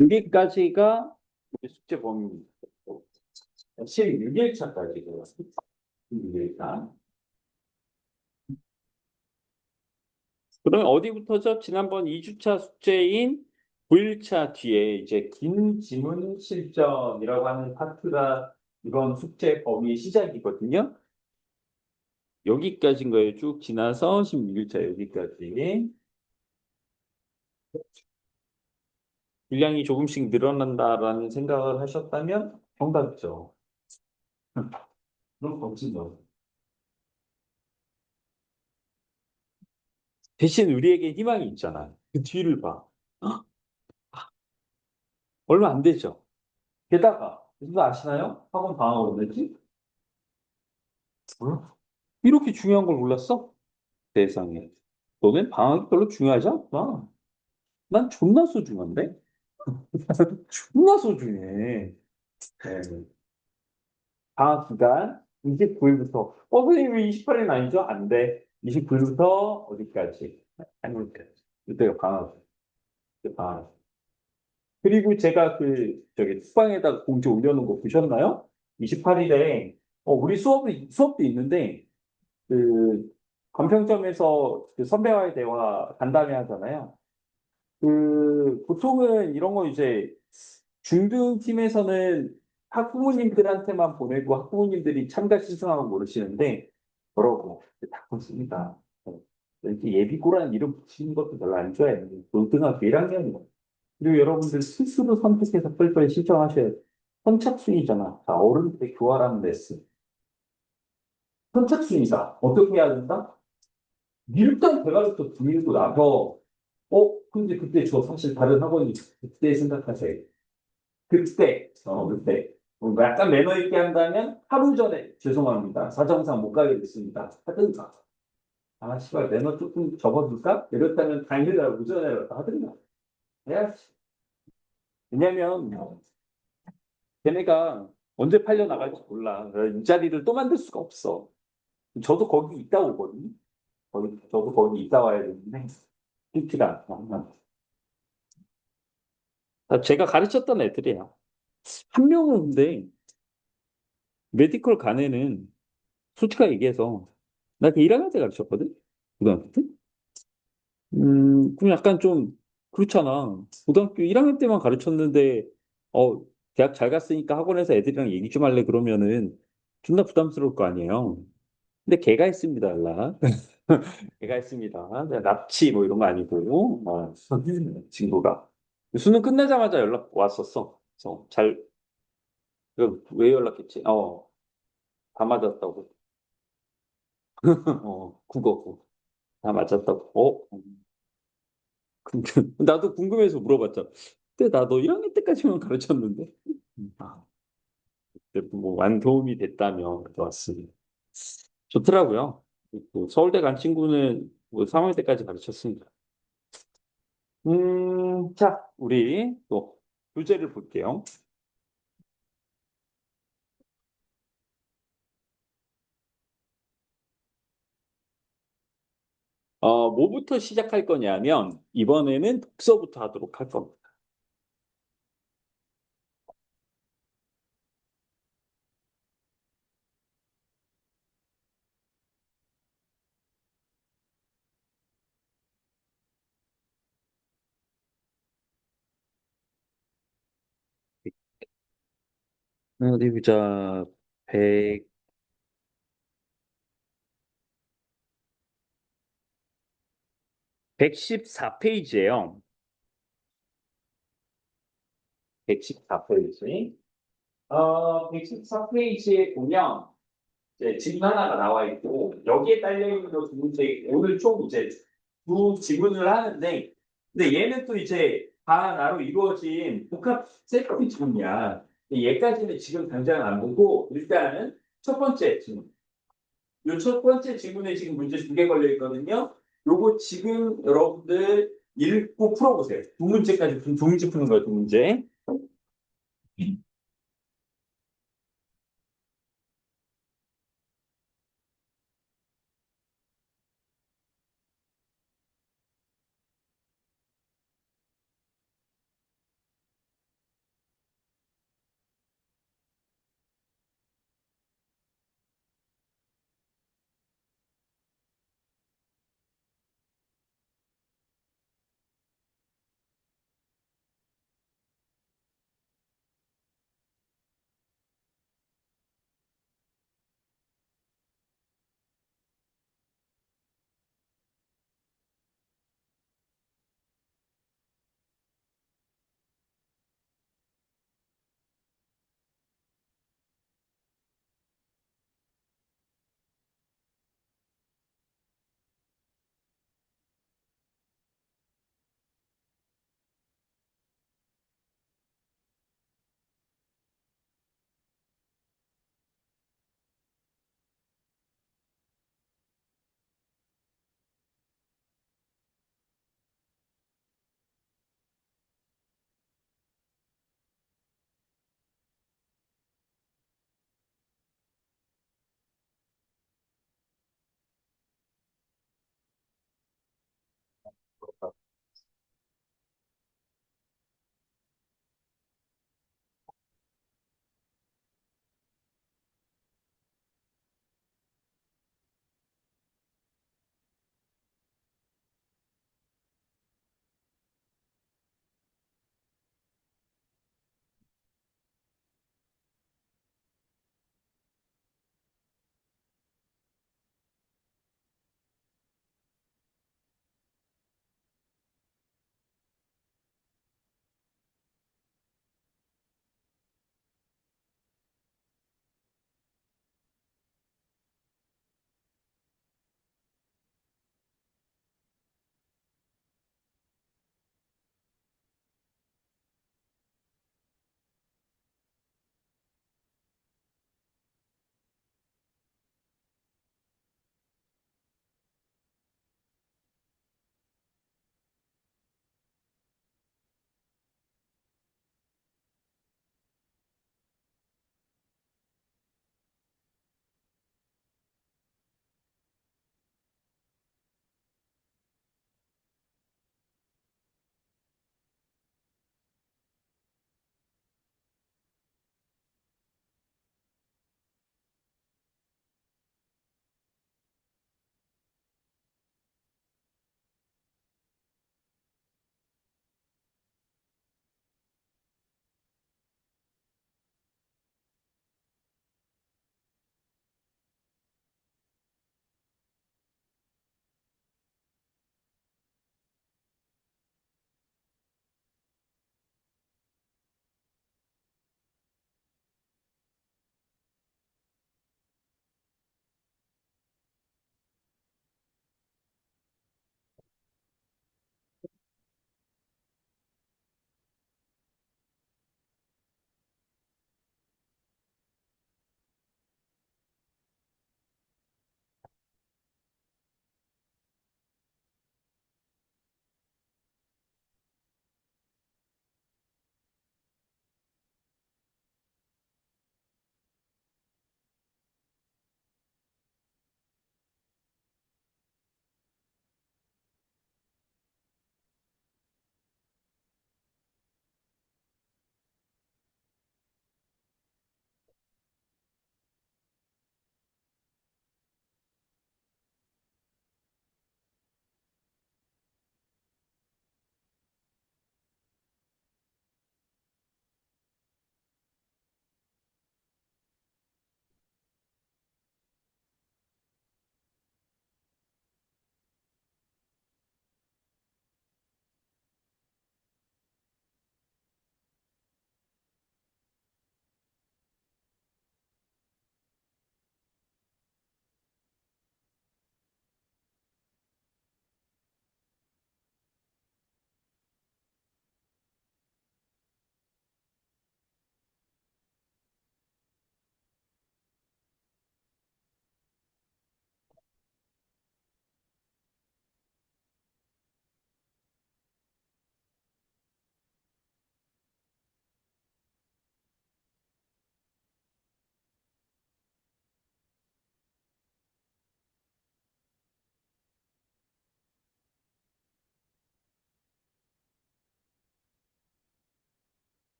여기까지가 우리 숙제 범위입니다. 16일차까지. 16일차. 그러면 어디부터죠? 지난번 2주차 숙제인 9일차 뒤에 이제 긴 지문 실전이라고 하는 파트가 이번 숙제 범위 시작이거든요. 여기까지인 거예요. 쭉 지나서 16일차 여기까지. 분량이 조금씩 늘어난다라는 생각을 하셨다면 정답이죠. 그런 거 없지 뭐. 대신 우리에게 희망이 있잖아. 그 뒤를 봐. 헉, 얼마 안 되죠. 게다가 누가 아시나요? 학원 방학을 냈지? 몰라. 이렇게 중요한 걸 몰랐어? 세상에. 너는 방학이 별로 중요하지 않구나. 난 존나 소중한데? 존나 소중해. 네. 방학 기간 29일부터. 선생님 왜 28일은 아니죠? 안 돼. 29일부터 어디까지? 한국까지. 이때가 방학. 이때 방학. 그리고 제가 저기 톡방에다가 공지 올려놓은 거 보셨나요? 28일에, 우리 수업도 있는데, 그, 건평점에서 그 선배와의 대화 간담회 하잖아요. 보통은 이런 거 이제 중등팀에서는 학부모님들한테만 보내고 학부모님들이 참가 신청하고 모르시는데, 저러고 다 그렇습니다. 이렇게 예비고라는 이름 붙이는 것도 별로 안 좋아해요. 고등학교 1학년이고. 그리고 여러분들 스스로 선택해서 빨리빨리 신청하셔야 돼요. 선착순이잖아. 자, 어른들의 교활한 레슨. 선착순이다. 어떻게 해야 된다? 일단 대가부터 들고 나서, 근데 그때 저 사실 다른 학원이 그때 생각하세요. 그때. 뭐 약간 매너 있게 한다면 하루 전에 죄송합니다. 사정상 못 가게 됐습니다. 하든가. 아, 씨발, 매너 조금 접어둘까? 이렇다면 당일날 오전에라도 하든가. 해야지. 왜냐면, 걔네가 언제 팔려 나갈지 몰라. 이 자리를 또 만들 수가 없어. 저도 거기 있다 오거든요. 저도 거기 있다 와야 되는데, 쉽지가 않아. 제가 가르쳤던 애들이야. 한 명은 근데 메디컬 간 애는 솔직하게 얘기해서 나 그 1학년 때 가르쳤거든? 고등학교 때? 그럼 약간 좀 그렇잖아. 고등학교 1학년 때만 가르쳤는데 대학 잘 갔으니까 학원에서 애들이랑 얘기 좀 할래 그러면은 존나 부담스러울 거 아니에요. 근데 걔가 했습니다, 연락. 걔가 했습니다. 납치 뭐 이런 거 아니고, 친구가. 수능 끝나자마자 연락 왔었어. 그래서 왜 연락했지? 다 맞았다고. 국어. 다 맞았다고. 근데 나도 궁금해서 물어봤잖아. 근데 나 너 1학년 때까지만 가르쳤는데. 근데 뭐완 도움이 됐다며 왔습니다. 좋더라고요. 서울대 간 친구는 뭐 3학년 때까지 가르쳤습니다. 자, 우리 또 교재를 볼게요. 뭐부터 시작할 거냐면, 이번에는 독서부터 하도록 할 겁니다. 어디 보자. 100, 114페이지예요. 114페이지. 114페이지에 보면, 이제 질문 하나가 나와 있고, 여기에 딸려있는 거 두 문제, 오늘 총 이제 두 지문을 하는데, 근데 얘는 또 이제 다 나로 이루어진 복합 세트 지문이야. 얘까지는 지금 당장 안 보고, 일단은 첫 번째 질문. 이 첫 번째 지문에 지금 문제 두 개 걸려 있거든요. 요거 지금 여러분들 읽고 풀어보세요. 두 문제까지, 두 문제 푸는 거예요, 두 문제.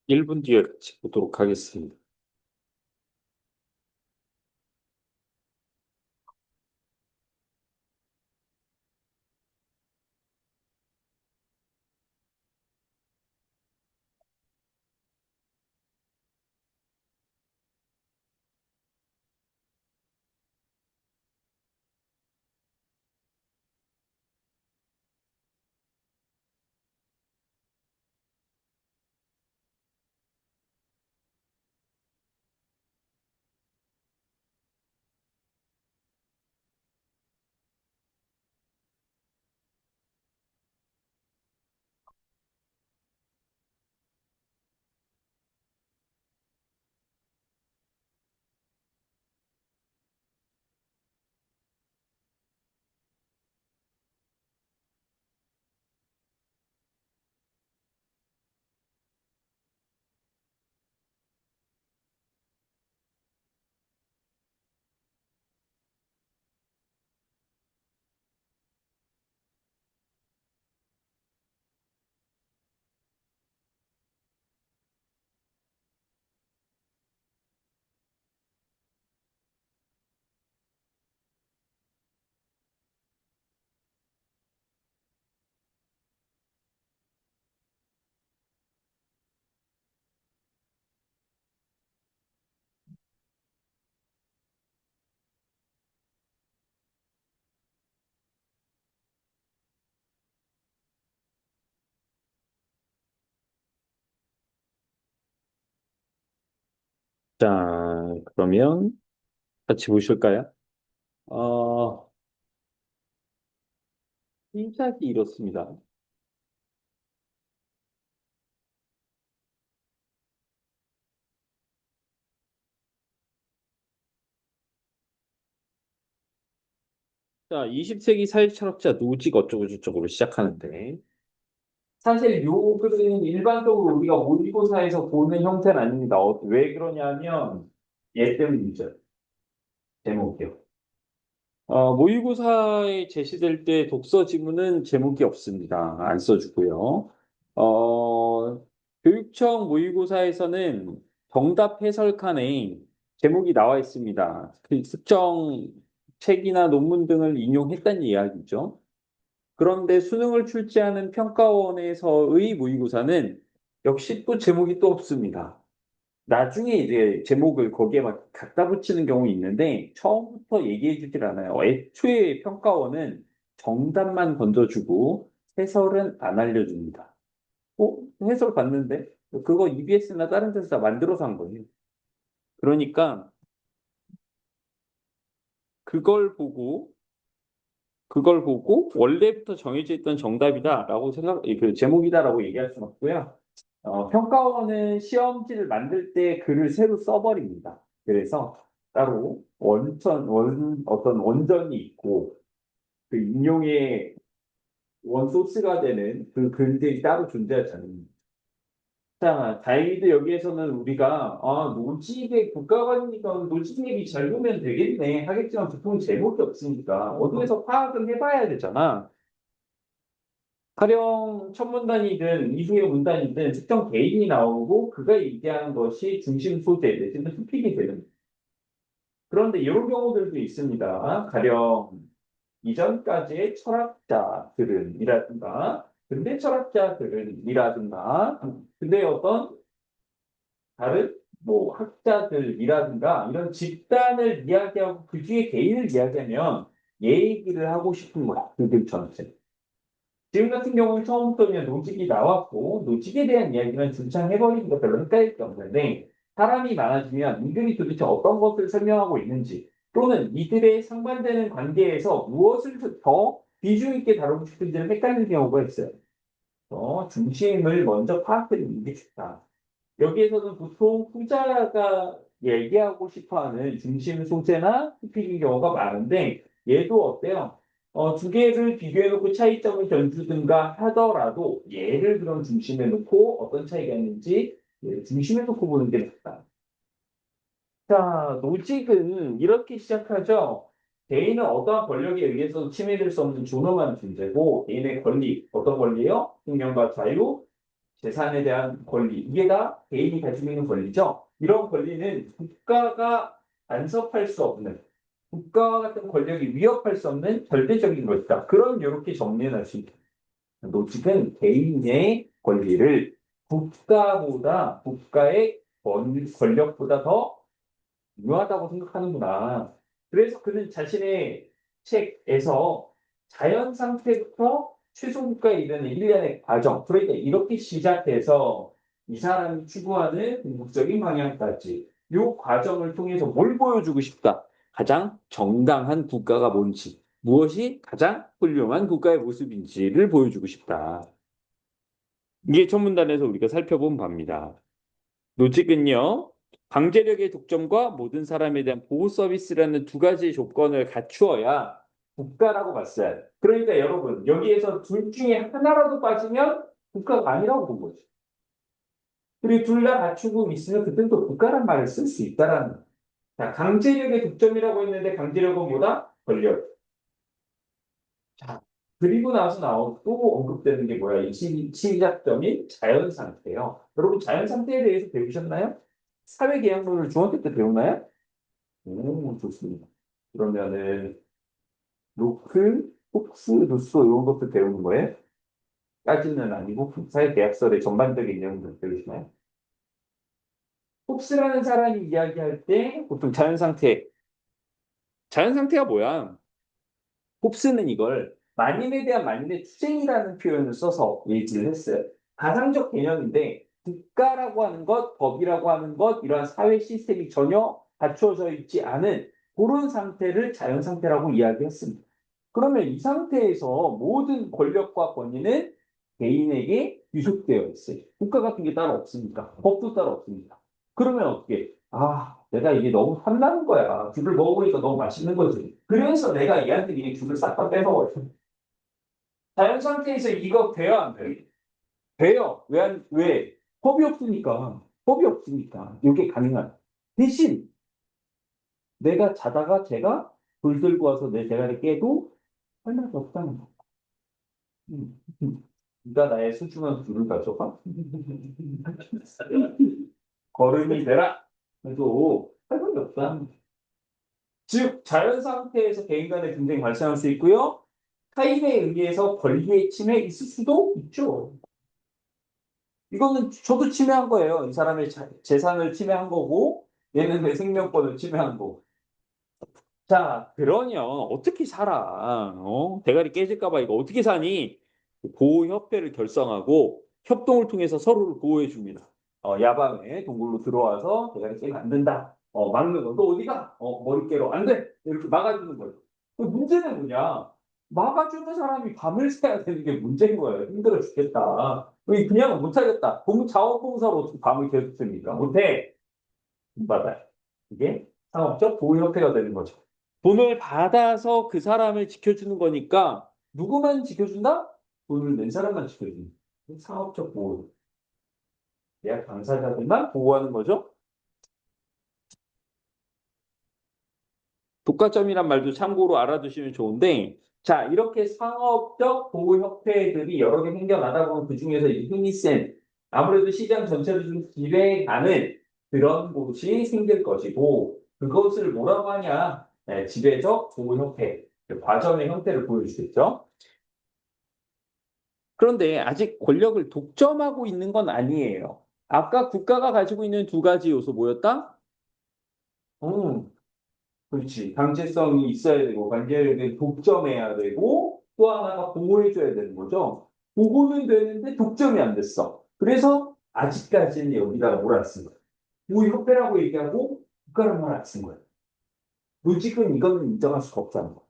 1분 뒤에 같이 보도록 하겠습니다. 자, 그러면 같이 보실까요? 어, 시작이 이렇습니다. 자, 20세기 사회 철학자 노지가 어쩌고저쩌고로 시작하는데, 사실 요 글은 일반적으로 우리가 모의고사에서 보는 형태는 아닙니다. 왜 그러냐면, 얘 때문이죠. 제목이요. 모의고사에 제시될 때 독서 지문은 제목이 없습니다. 안 써주고요. 교육청 모의고사에서는 정답 해설칸에 제목이 나와 있습니다. 그 특정 책이나 논문 등을 인용했다는 이야기죠. 그런데 수능을 출제하는 평가원에서의 모의고사는 역시 또 제목이 또 없습니다. 나중에 이제 제목을 거기에 막 갖다 붙이는 경우 있는데 처음부터 얘기해 주질 않아요. 애초에 평가원은 정답만 던져주고 해설은 안 알려줍니다. 해설 봤는데 그거 EBS나 다른 데서 다 만들어서 한 거예요. 그러니까 그걸 보고 그걸 보고 원래부터 정해져 있던 정답이다라고 그 제목이다라고 얘기할 수는 없고요. 평가원은 시험지를 만들 때 글을 새로 써버립니다. 그래서 따로 어떤 원전이 있고 그 인용의 원소스가 되는 그 글들이 따로 존재하지 않습니다. 자, 다행히도 여기에서는 우리가 노직의 국가관이니까 노직 얘기 잘 보면 되겠네 하겠지만 보통 제목이 없으니까 어디에서 파악은 해봐야 되잖아. 가령 첫 문단이든 이후의 문단이든 특정 개인이 나오고 그가 얘기하는 것이 중심 소재 내지는 토픽이 되는. 그런데 이런 경우들도 있습니다. 가령 이전까지의 철학자들은 이라든가 근대 철학자들은 이라든가 근데 어떤 다른 뭐 학자들이라든가 이런 집단을 이야기하고 그 뒤에 개인을 이야기하면 얘기를 하고 싶은 거야. 그들 전체. 지금 같은 경우는 처음부터 그냥 노직이 나왔고, 노직에 대한 이야기는 중창해버리니까 별로 헷갈릴 게 없는데, 사람이 많아지면 이들이 도대체 어떤 것을 설명하고 있는지, 또는 이들의 상반되는 관계에서 무엇을 더 비중 있게 다루고 싶은지를 헷갈리는 경우가 있어요. 중심을 먼저 파악해주는 게 좋다. 여기에서는 보통 후자가 얘기하고 싶어하는 중심 소재나 토픽인 경우가 많은데 얘도 어때요? 두 개를 비교해놓고 차이점을 견주든가 하더라도 얘를 그럼 중심에 놓고 어떤 차이가 있는지 중심에 놓고 보는 게 낫다. 자, 노직은 이렇게 시작하죠. 개인은 어떠한 권력에 의해서 침해될 수 없는 존엄한 존재고 개인의 권리, 어떤 권리요? 생명과 자유, 재산에 대한 권리, 이게 다 개인이 가지고 있는 권리죠. 이런 권리는 국가가 간섭할 수 없는, 국가와 같은 권력이 위협할 수 없는 절대적인 것이다. 그런 이렇게 정리를 할 수 있다. 노직은 개인의 권리를 국가보다, 국가의 권력보다 더 중요하다고 생각하는구나. 그래서 그는 자신의 책에서 자연 상태부터 최소 국가에 이르는 일련의 과정, 그러니까 이렇게 시작해서 이 사람이 추구하는 궁극적인 방향까지 이 과정을 통해서 뭘 보여주고 싶다. 가장 정당한 국가가 뭔지, 무엇이 가장 훌륭한 국가의 모습인지를 보여주고 싶다. 이게 첫 문단에서 우리가 살펴본 바입니다. 노직은요, 강제력의 독점과 모든 사람에 대한 보호 서비스라는 두 가지 조건을 갖추어야 국가라고 봤어요. 그러니까 여러분, 여기에서 둘 중에 하나라도 빠지면 국가가 아니라고 본 거죠. 그리고 둘 다 갖추고 있으면 그때는 또 국가란 말을 쓸 수 있다라는 거예요. 자, 강제력의 독점이라고 했는데 강제력은 뭐다? 권력. 자, 그리고 나서 또 언급되는 게 뭐야? 이 시작점이 자연 상태예요. 여러분, 자연 상태에 대해서 배우셨나요? 사회계약론을 중학교 때 배우나요? 오, 좋습니다. 그러면은 로크, 폭스, 루소 이런 것들 배우는 거예요? 까지는 아니고 사회계약설의 전반적인 내용들 배우시나요? 폭스라는 사람이 이야기할 때 보통 자연 상태, 자연 상태가 뭐야? 홉스는 이걸 만인에 대한 만인의 투쟁이라는 표현을 써서 얘기를 했어요. 가상적 개념인데 국가라고 하는 것, 법이라고 하는 것, 이러한 사회 시스템이 전혀 갖추어져 있지 않은 그런 상태를 자연 상태라고 이야기했습니다. 그러면 이 상태에서 모든 권력과 권위는 개인에게 유속되어 있어요. 국가 같은 게 따로 없으니까, 법도 따로 없습니다. 그러면 어떻게? 아, 내가 이게 너무 탐나는 거야. 귤을 먹어보니까 너무 맛있는 거지. 그래서 내가 얘한테 귤을 싹 다 뺏어버려. 자연 상태에서 이거 돼요, 안 돼요? 돼요. 왜? 법이 없으니까. 법이 없으니까. 이게 가능한. 대신 내가 자다가 제가 불 들고 와서 내 대가리 깨도 할 말이 없다는 거. 네가 나의 소중한 귤을 가져가? 걸음이 되라. 그래도 할 말이 없다. 즉, 자연 상태에서 개인 간의 분쟁이 발생할 수 있고요. 타인에 의해서 권리의 침해 있을 수도 있죠. 이거는 저도 침해한 거예요. 이 사람의 재산을 침해한 거고, 얘는 내 생명권을 침해한 거고. 자, 그러면 어떻게 살아? 대가리 깨질까 봐 이거 어떻게 사니? 보호협회를 결성하고 협동을 통해서 서로를 보호해 줍니다. 야밤에 동굴로 들어와서 대가리 깨면 안 된다. 막는 거. 너 어디가? 머리깨로 안 돼. 이렇게 막아주는 거예요. 그 문제는 뭐냐? 막아주는 사람이 밤을 새야 되는 게 문제인 거예요. 힘들어 죽겠다. 그냥 못하겠다. 자원봉사로 어떻게 밤을 계속 씁니까? 못해. 돈 받아요. 이게 상업적 보호협회가 되는 거죠. 돈을 받아서 그 사람을 지켜주는 거니까 누구만 지켜준다? 돈을 낸 사람만 지켜준다. 상업적 보호. 예약 당사자들만 보호하는 거죠. 독과점이란 말도 참고로 알아두시면 좋은데, 자, 이렇게 상업적 보호협회들이 여러 개 생겨나다 보면 그 중에서 힘이 센, 아무래도 시장 전체를 좀 지배하는 그런 곳이 생길 것이고, 그것을 뭐라고 하냐? 네, 지배적 보호협회, 과점의 형태를 보여주겠죠. 그런데 아직 권력을 독점하고 있는 건 아니에요. 아까 국가가 가지고 있는 두 가지 요소 뭐였다? 음, 그렇지. 강제성이 있어야 되고, 관계력을 독점해야 되고, 또 하나가 보호해줘야 되는 거죠. 보호는 되는데 독점이 안 됐어. 그래서 아직까지는 여기다가 몰아쓴 거야. 보호협회라고 얘기하고 국가를 몰아쓴 거야. 조직은 이거는 인정할 수가 없다는 거야.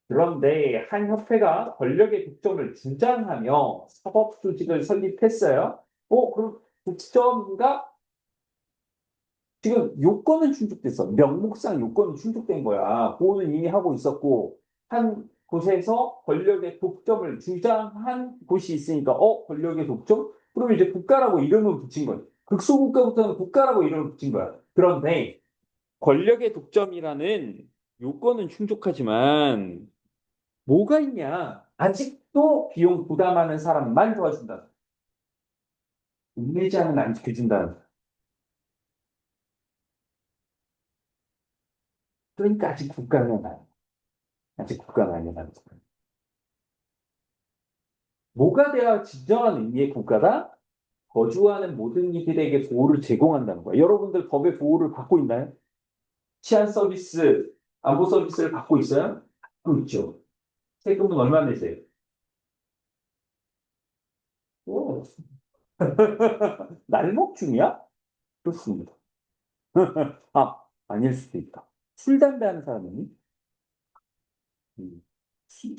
그런데 한 협회가 권력의 독점을 주장하며 사법 조직을 설립했어요. 그럼 독점가 지금 요건은 충족됐어. 명목상 요건은 충족된 거야. 보호는 이미 하고 있었고, 한 곳에서 권력의 독점을 주장한 곳이 있으니까, 권력의 독점? 그럼 이제 국가라고 이름을 붙인 거야. 극소국가부터는 국가라고 이름을 붙인 거야. 그런데 권력의 독점이라는 요건은 충족하지만, 뭐가 있냐? 아직도 비용 부담하는 사람만 도와준다. 돈 내지 않으면 안 지켜준다. 그러니까 아직 국가가 아니야. 아직 국가가 아니야. 뭐가 돼야 진정한 의미의 국가다? 거주하는 모든 이들에게 보호를 제공한다는 거야. 여러분들 법의 보호를 받고 있나요? 치안 서비스, 안보 서비스를 받고 있어요? 받고 있죠. 세금은 얼마 내세요? 오, 날먹 중이야? 그렇습니다. 아, 아닐 수도 있다. 술, 담배 하는 사람은 음, 술,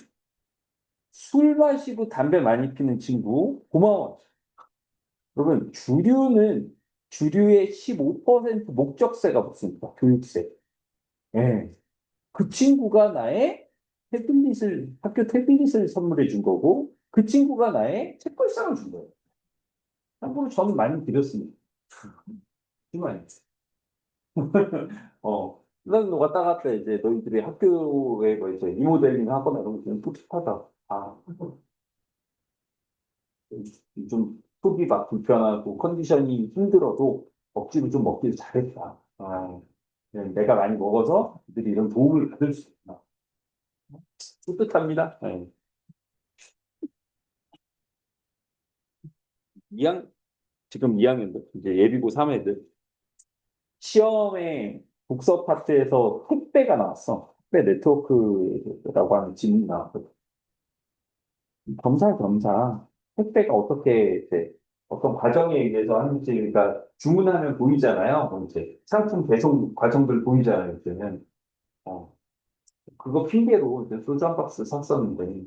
술 마시고 담배 많이 피는 친구, 고마워. 여러분, 주류의 15% 목적세가 붙습니다. 교육세. 예. 그 친구가 나의 학교 태블릿을 선물해 준 거고, 그 친구가 나의 책걸상을 준 거예요. 참고로 저는 많이 드렸습니다. 하지만, 난 왔다 갔다 이제 너희들이 학교에 뭐 이제 리모델링 하거나 이런 거 좀 뿌듯하다. 아, 좀 속이 막 불편하고 컨디션이 힘들어도 억지로 좀 먹기를 잘했다. 내가 많이 먹어서 그들이 이런 도움을 받을 수 있구나. 뿌듯합니다. 네. 2학, 지금 2학년들, 이제 예비고 3애들, 시험에 독서 파트에서 택배가 나왔어. 택배 네트워크라고 하는 질문이 나왔거든. 겸사겸사 택배가 어떻게 이제 어떤 과정에 의해서 하는지, 그러니까 주문하면 보이잖아요. 뭐 이제 상품 배송 과정들 보이잖아요. 이제는. 어, 그거 핑계로 이제 소주 한 박스 샀었는데,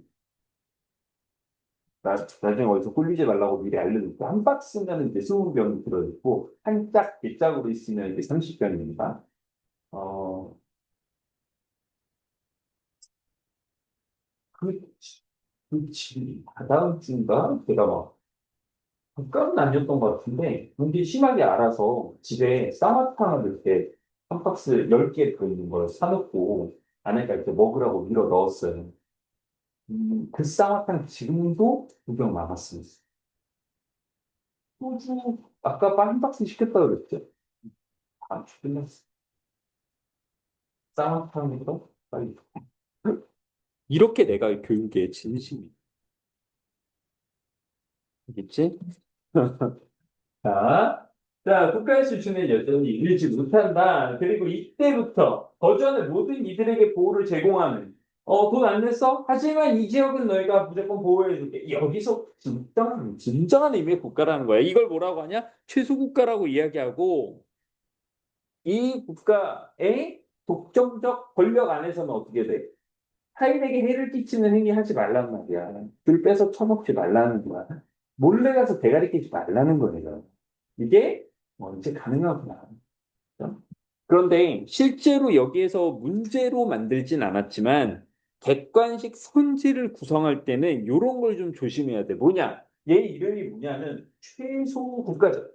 나중에 어디서 꿀리지 말라고 미리 알려줄게. 한 박스면 이제 20병이 들어있고, 한 짝, 개짝으로 있으면 이제 30병입니다. 어, 그, 다다음 주인가? 제가 막, 국가는 아니었던 것 같은데, 문제 심하게 알아서 집에 쌍화탕을 이렇게 한 박스 10개 들어있는 걸 사놓고, 아내가 이렇게 먹으라고 밀어 넣었어요. 그 쌍화탕 지금도 2병 남았습니다. 소주, 아까 한 박스 시켰다고 그랬죠? 아, 끝났어. 쌍화탕으로 빨리. 이렇게 내가 교육에 진심이. 알겠지? 자, 국가의 수준은 여전히 이르지 못한다. 그리고 이때부터 거주하는 모든 이들에게 보호를 제공하는. 돈 안 냈어? 하지만 이 지역은 너희가 무조건 보호해줄게. 여기서 진정한 의미의 국가라는 거야. 이걸 뭐라고 하냐? 최소국가라고 이야기하고, 이 국가의 독점적 권력 안에서는 어떻게 돼? 타인에게 해를 끼치는 행위 하지 말란 말이야. 줄 빼서 처먹지 말라는 거야. 몰래 가서 대가리 끼지 말라는 거예요. 이게 언제 가능하구나. 그죠? 그런데 실제로 여기에서 문제로 만들진 않았지만 객관식 선지를 구성할 때는 이런 걸 좀 조심해야 돼. 뭐냐? 얘 이름이 뭐냐면 최소 국가적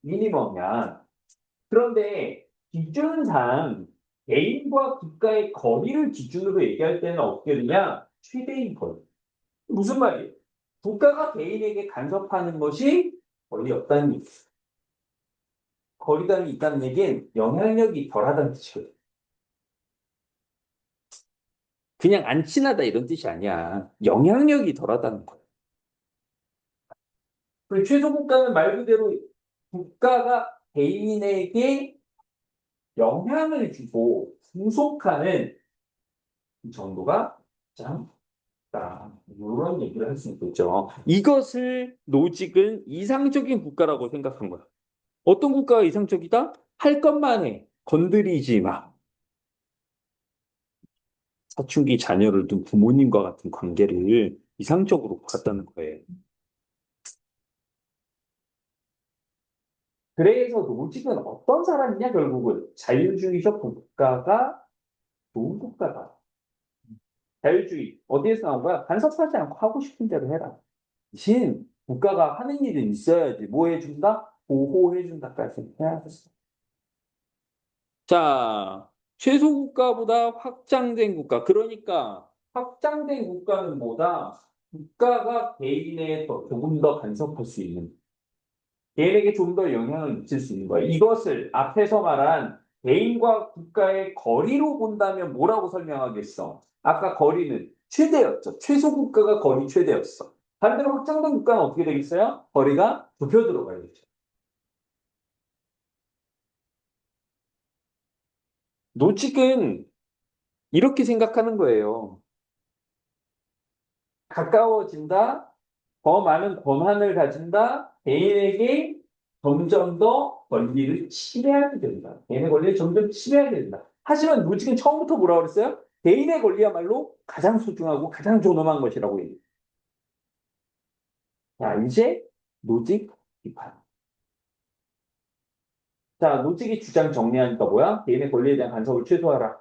미니멈이야. 그런데 기준상 개인과 국가의 거리를 기준으로 얘기할 때는 어떻게 되냐? 최대인 거리. 무슨 말이에요? 국가가 개인에게 간섭하는 것이 거리 없다는 얘기. 거리감이 있다는 얘기는 영향력이 덜하다는 뜻이거든. 그냥 안 친하다 이런 뜻이 아니야. 영향력이 덜하다는 거야. 그리고 최소 국가는 말 그대로 국가가 개인에게 영향을 주고 구속하는 정도가 작다. 이런 얘기를 할 수 있겠죠. 이것을 노직은 이상적인 국가라고 생각한 거야. 어떤 국가가 이상적이다? 할 것만 해. 건드리지 마. 사춘기 자녀를 둔 부모님과 같은 관계를 이상적으로 봤다는 거예요. 그래서 노직은 어떤 사람이냐, 결국은. 자유주의적 국가가 좋은 국가다. 자유주의. 어디에서 나온 거야? 간섭하지 않고 하고 싶은 대로 해라. 대신 국가가 하는 일은 있어야지. 뭐 해준다? 보호해준다까지 해야 돼. 자, 최소 국가보다 확장된 국가. 그러니까 확장된 국가는 뭐다? 국가가 개인에 조금 더 간섭할 수 있는, 개인에게 좀 더 영향을 미칠 수 있는 거예요. 이것을 앞에서 말한 개인과 국가의 거리로 본다면 뭐라고 설명하겠어? 아까 거리는 최대였죠. 최소 국가가 거리 최대였어. 반대로 확장된 국가는 어떻게 되겠어요? 거리가 좁혀 들어가야겠죠. 노직은 이렇게 생각하는 거예요. 가까워진다, 더 많은 권한을 가진다, 개인에게 점점 더 권리를 침해하게 된다. 개인의 권리를 점점 침해하게 된다. 하지만 노직은 처음부터 뭐라고 그랬어요? 개인의 권리야말로 가장 소중하고 가장 존엄한 것이라고 얘기해요. 자, 이제 노직 비판. 자, 노직이 주장 정리하니까 뭐야? 개인의 권리에 대한 간섭을 최소화하라.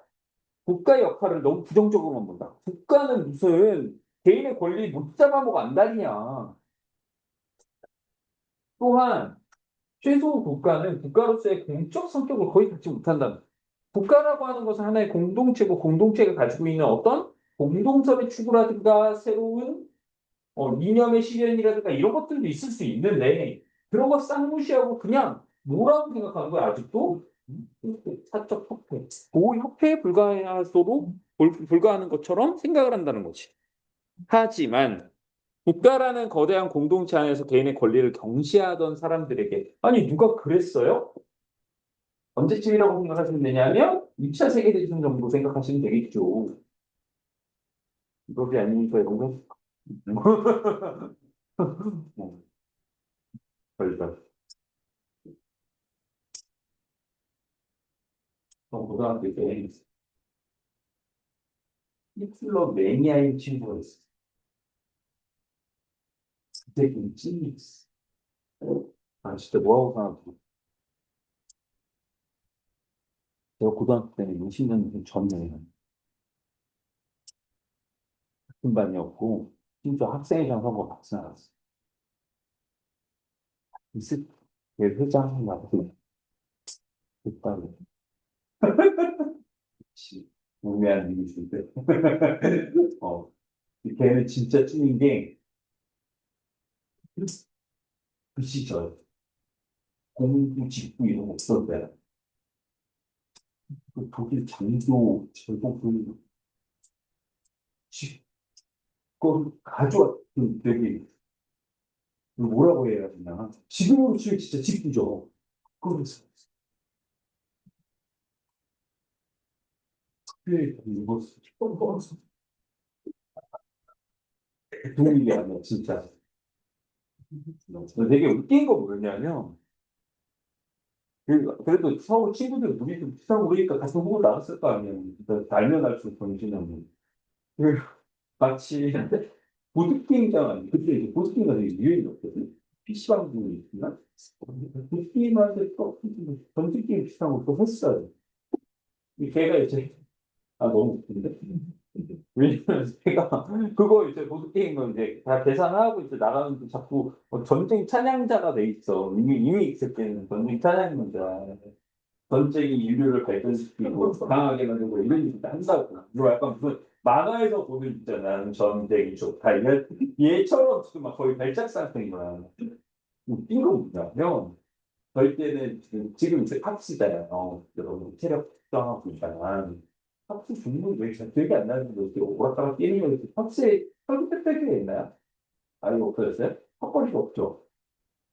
국가의 역할을 너무 부정적으로만 본다. 국가는 무슨 개인의 권리 못 잡아먹어 안달이냐. 또한 최소 국가는 국가로서의 공적 성격을 거의 갖지 못한다. 국가라고 하는 것은 하나의 공동체고 공동체가 가지고 있는 어떤 공동선의 추구라든가 새로운 이념의 실현이라든가 이런 것들도 있을 수 있는데 그런 거 싹 무시하고 그냥 뭐라고 생각하는 거야 아직도 사적 협회, 그 협회에 불과하도록 불과하는 것처럼 생각을 한다는 거지. 하지만 국가라는 거대한 공동체 안에서 개인의 권리를 경시하던 사람들에게 아니 누가 그랬어요? 언제쯤이라고 생각하시면 되냐면 2차 세계대전 정도 생각하시면 되겠죠. 유럽이 아니니까 이런 거. 뭐, 별별. 고등학교 때 히틀러 매니아인 친구가 있어. 그때 좀 찐이었어. 아, 진짜 뭐하고 사나. 제가 고등학교 때는 20년 전에 같은 반이었고, 심지어 학생회장 선거 같이 나갔어. 있을 때 회장 나고, 됐다고. 우매한 일이신데. 어, 걔는 진짜 찐인 게, 그 시절, 공부, 직구 이런 거 없었대. 그 독일 장교 제국을 그걸 가져왔던 되게 뭐라고 해야 되나 지금으로 치면 진짜 직구죠. 그래서 이거 독일이 아니야 진짜. 되게 웃긴 거 뭐냐면 그래도 서울 친구들 우리 좀 비슷하고 그러니까 같은 후보 나왔을 거 아니야. 알면 알수록 정신없는. 그 마치 보드게임장 아니 그때 이제 보드게임가 되게 유행이었거든. PC방도 있구나. 보드게임한테 또 전기게임 비슷한 것도 했어요. 걔가 이제 너무 웃긴데. 왜냐면 제가 그거 이제 보드게임은 이제 다 계산하고 이제 나가는데 자꾸 전쟁 찬양자가 돼 있어. 이미 있을 때는 전쟁 찬양자. 전쟁이 인류를 발전시키고 강하게 만들고 이런 일을 한다고. 이거 약간 무슨 만화에서 보는 있잖아. 전쟁이 좋다. 얘처럼 지금 막 거의 발작 상태인 거야. 웃긴 거 뭐냐면 저희 때는 지금 이제 팝시잖아요. 여러분 체력 측정하고 있잖아. 팝스 중국 왜 기억이 안 나는데 이렇게 오락가락 뛰는 거 이렇게 팝스에 혈액 팩이 있나요? 아니 없어졌어요? 팝버리가 없죠.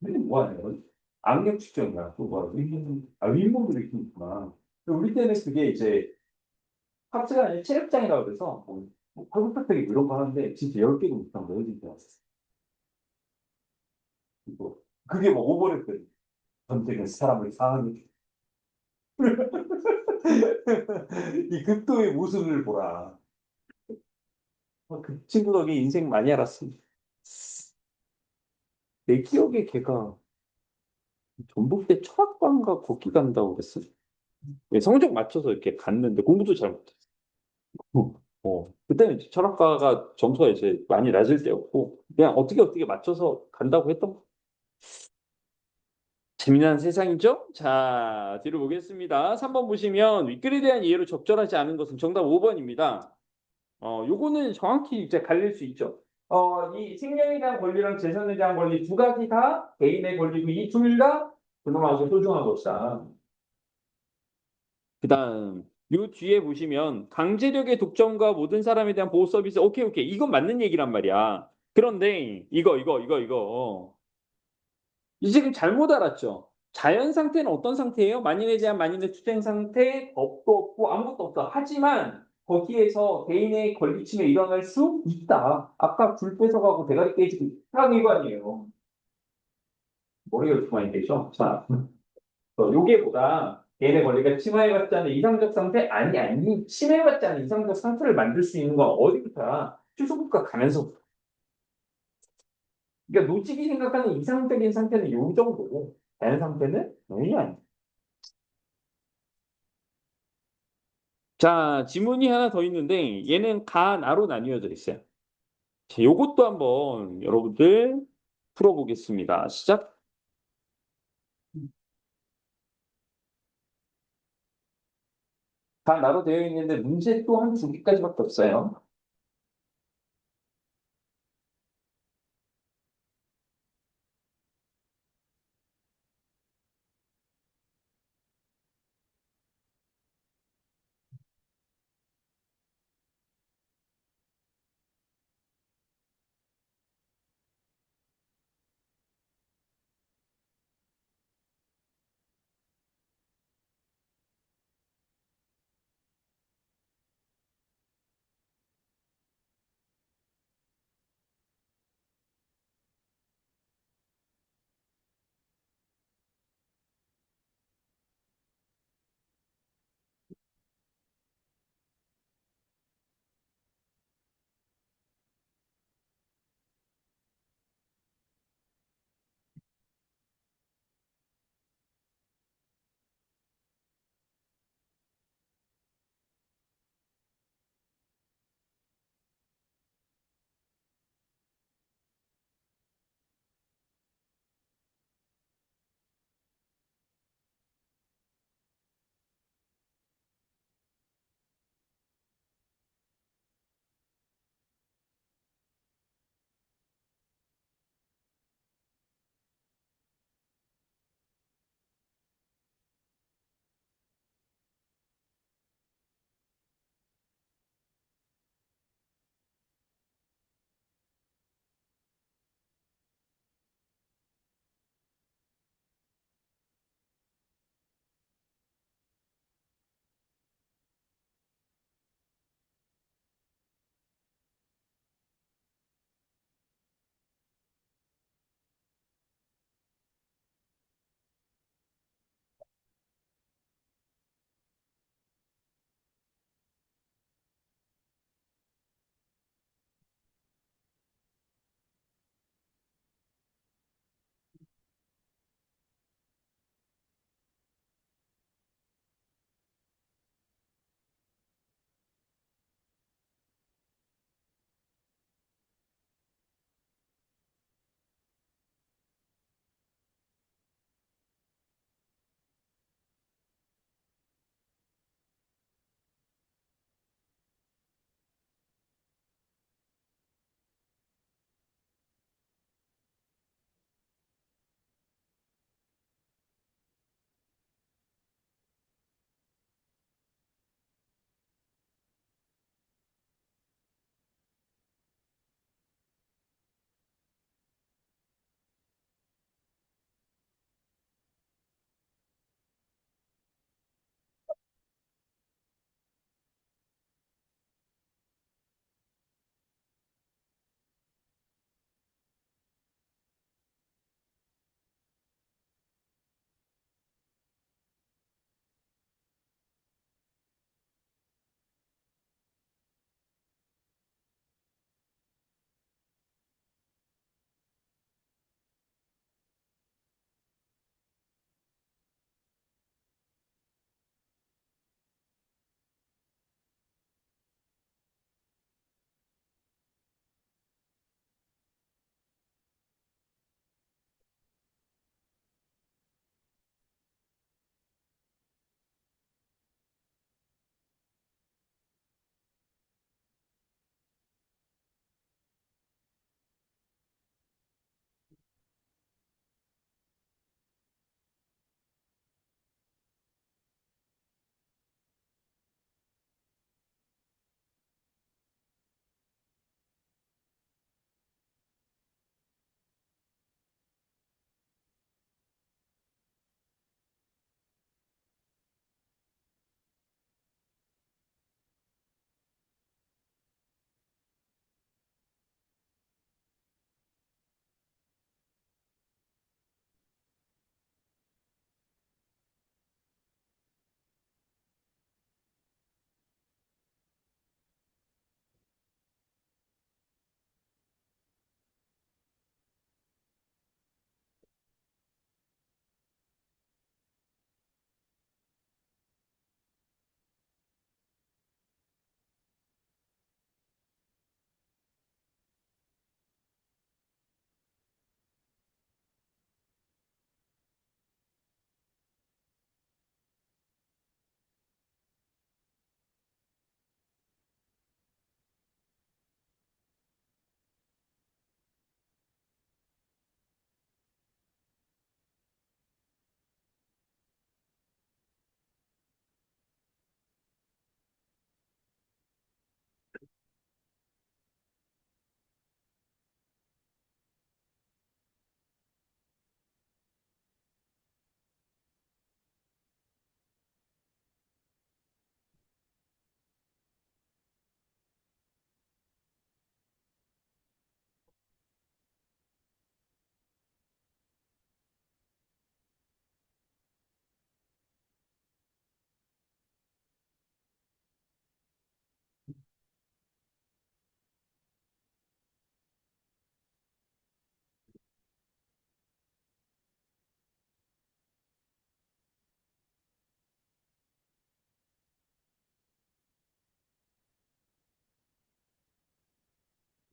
근데 뭐 하냐면 악력 측정이야. 또 뭐야? 윗몸도 이렇게 있구나. 우리 때는 그게 이제 팝스가 아니라 체력장이라고 그래서 뭐 혈액 팩이 이런 거 하는데 진짜 10개도 못한 거예요, 진짜. 이거 그게 뭐 오버랩 전쟁은 사람을 상하게 이 극도의 모습을 보라. 그 친구 덕에 인생 많이 알았습니다. 내 기억에 걔가 전북대 철학과인가 거기 간다고 그랬어. 예, 성적 맞춰서 이렇게 갔는데 공부도 잘 못했어. 그때는 이제 철학과가 점수가 이제 많이 낮을 때였고 그냥 어떻게 맞춰서 간다고 했던 거. 재미난 세상이죠? 자, 뒤로 보겠습니다. 3번 보시면 윗글에 대한 이해로 적절하지 않은 것은 정답 5번입니다. 요거는 정확히 이제 갈릴 수 있죠. 이 생명에 대한 권리랑 재산에 대한 권리 두 가지 다 개인의 권리고 이 둘 다 그놈하고 소중한 것이다. 그다음 요 뒤에 보시면 강제력의 독점과 모든 사람에 대한 보호 서비스. 오케이 오케이 이건 맞는 얘기란 말이야. 그런데 이거 이 지금 잘못 알았죠. 자연 상태는 어떤 상태예요? 만인에 대한 만인의 투쟁 상태, 법도 없고 아무것도 없다. 하지만 거기에서 개인의 권리 침해 일어날 수 있다. 아까 불 뺏어가고 대가리 깨지고 사랑위반이에요. 머리가 이렇게 많이 되죠? 자, 요게보다 개인의 권리가 침해받지 않는 이상적 상태? 아니, 침해받지 않는 이상적 상태를 만들 수 있는 건 어디부터야? 추수국가 가면서부터. 그러니까 노직이 생각하는 이상적인 상태는 요 정도고, 자연 상태는 아니야. 자, 지문이 하나 더 있는데 얘는 가, 나로 나뉘어져 있어요. 자, 요것도 한번 여러분들 풀어보겠습니다. 시작. 가, 나로 되어 있는데 문제 또 한 두 개까지밖에 없어요.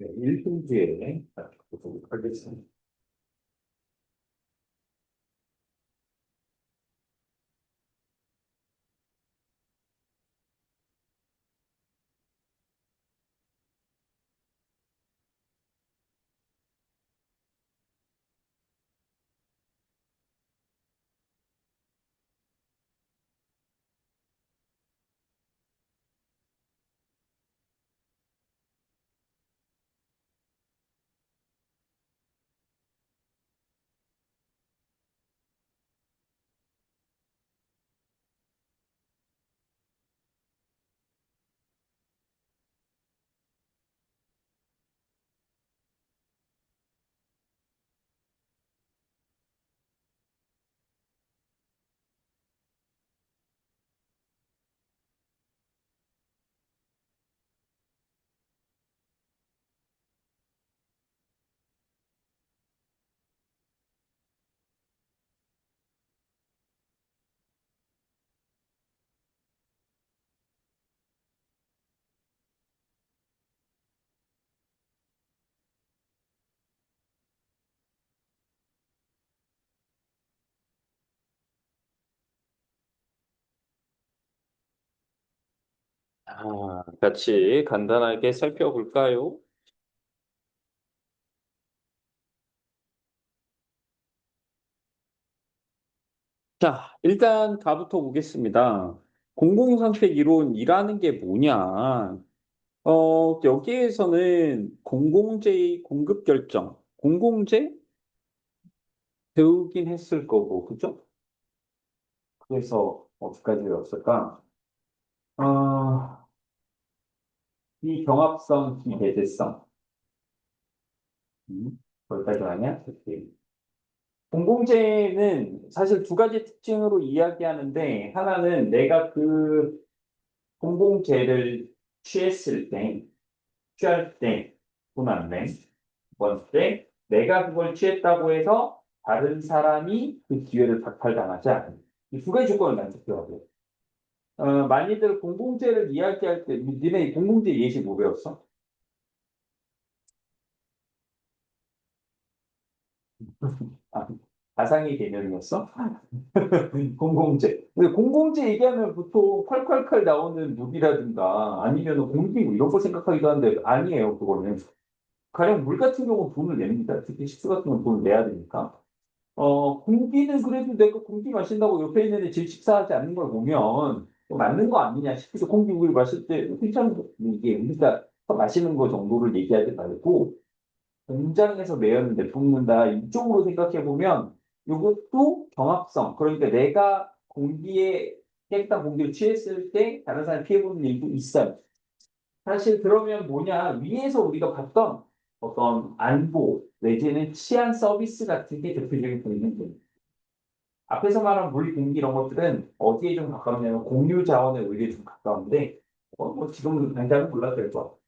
네, 1분 뒤에 보도록 하겠습니다. 같이 간단하게 살펴볼까요? 자, 일단 가부터 보겠습니다. 공공선택 이론이라는 게 뭐냐? 여기에서는 공공재의 공급 결정, 공공재 배우긴 했을 거고, 그죠? 그래서 어디까지 배웠을까? 어, 비경합성, 비배제성. 거기까지 아니야? 오케이. 공공재는 사실 두 가지 특징으로 이야기하는데, 하나는 내가 그 공공재를 취했을 때, 취할 때, 돈 안 내. 두 번째, 내가 그걸 취했다고 해서 다른 사람이 그 기회를 박탈당하지 않는. 이 두 가지 조건을 만족해야 돼. 많이들 공공재를 이야기할 때, 니네 공공재 예시 뭐 배웠어? 아, 가상의 개념이었어? 공공재. 근데 공공재 얘기하면 보통 콸콸콸 나오는 물이라든가 아니면 공기 뭐 이런 거 생각하기도 하는데 아니에요, 그거는. 가령 물 같은 경우는 돈을 냅니다. 특히 식수 같은 건 돈을 내야 되니까. 공기는 그래도 내가 공기 마신다고 옆에 있는 애 질 식사하지 않는 걸 보면 맞는 거 아니냐 싶기도 공기 우리 마실 때 괜찮은 거 이게 우리가 마시는 거 정도를 얘기하지 말고 공장에서 매였는데 붓는다 이쪽으로 생각해 보면 이것도 경합성 그러니까 내가 공기에 깨끗한 공기를 취했을 때 다른 사람이 피해보는 일도 있어요. 사실 그러면 뭐냐 위에서 우리가 봤던 어떤 안보 내지는 치안 서비스 같은 게 대표적인 보이는 거예요. 앞에서 말한 물, 공기 이런 것들은 어디에 좀 가깝냐면 공유 자원의 의리에 좀 가까운데 뭐 지금 당장은 몰라도 될 것 같아요.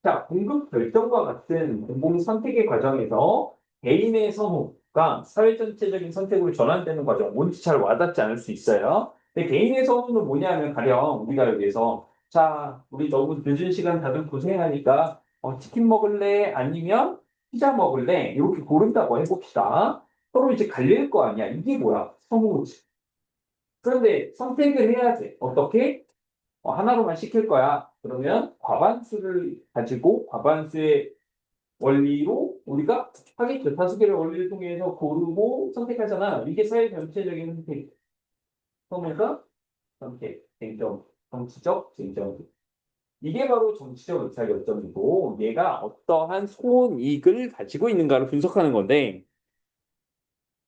자, 공급 결정과 같은 공공 선택의 과정에서 개인의 선호가 사회 전체적인 선택으로 전환되는 과정, 뭔지 잘 와닿지 않을 수 있어요. 근데 개인의 선호는 뭐냐면 가령 우리가 여기서 자, 우리 너무 늦은 시간 다들 고생하니까 치킨 먹을래? 아니면 피자 먹을래? 이렇게 고른다고 해봅시다. 서로 이제 갈릴 거 아니야. 이게 뭐야? 선호지. 그런데 선택을 해야 돼. 어떻게? 하나로만 시킬 거야. 그러면 과반수를 가지고 과반수의 원리로 우리가 하겠죠. 다수결의 원리를 통해서 고르고 선택하잖아. 이게 사회 전체적인 선택. 선호가 선택, 쟁점, 정치적 쟁점. 이게 바로 정치적 의사결정이고 얘가 어떠한 손익을 가지고 있는가를 분석하는 건데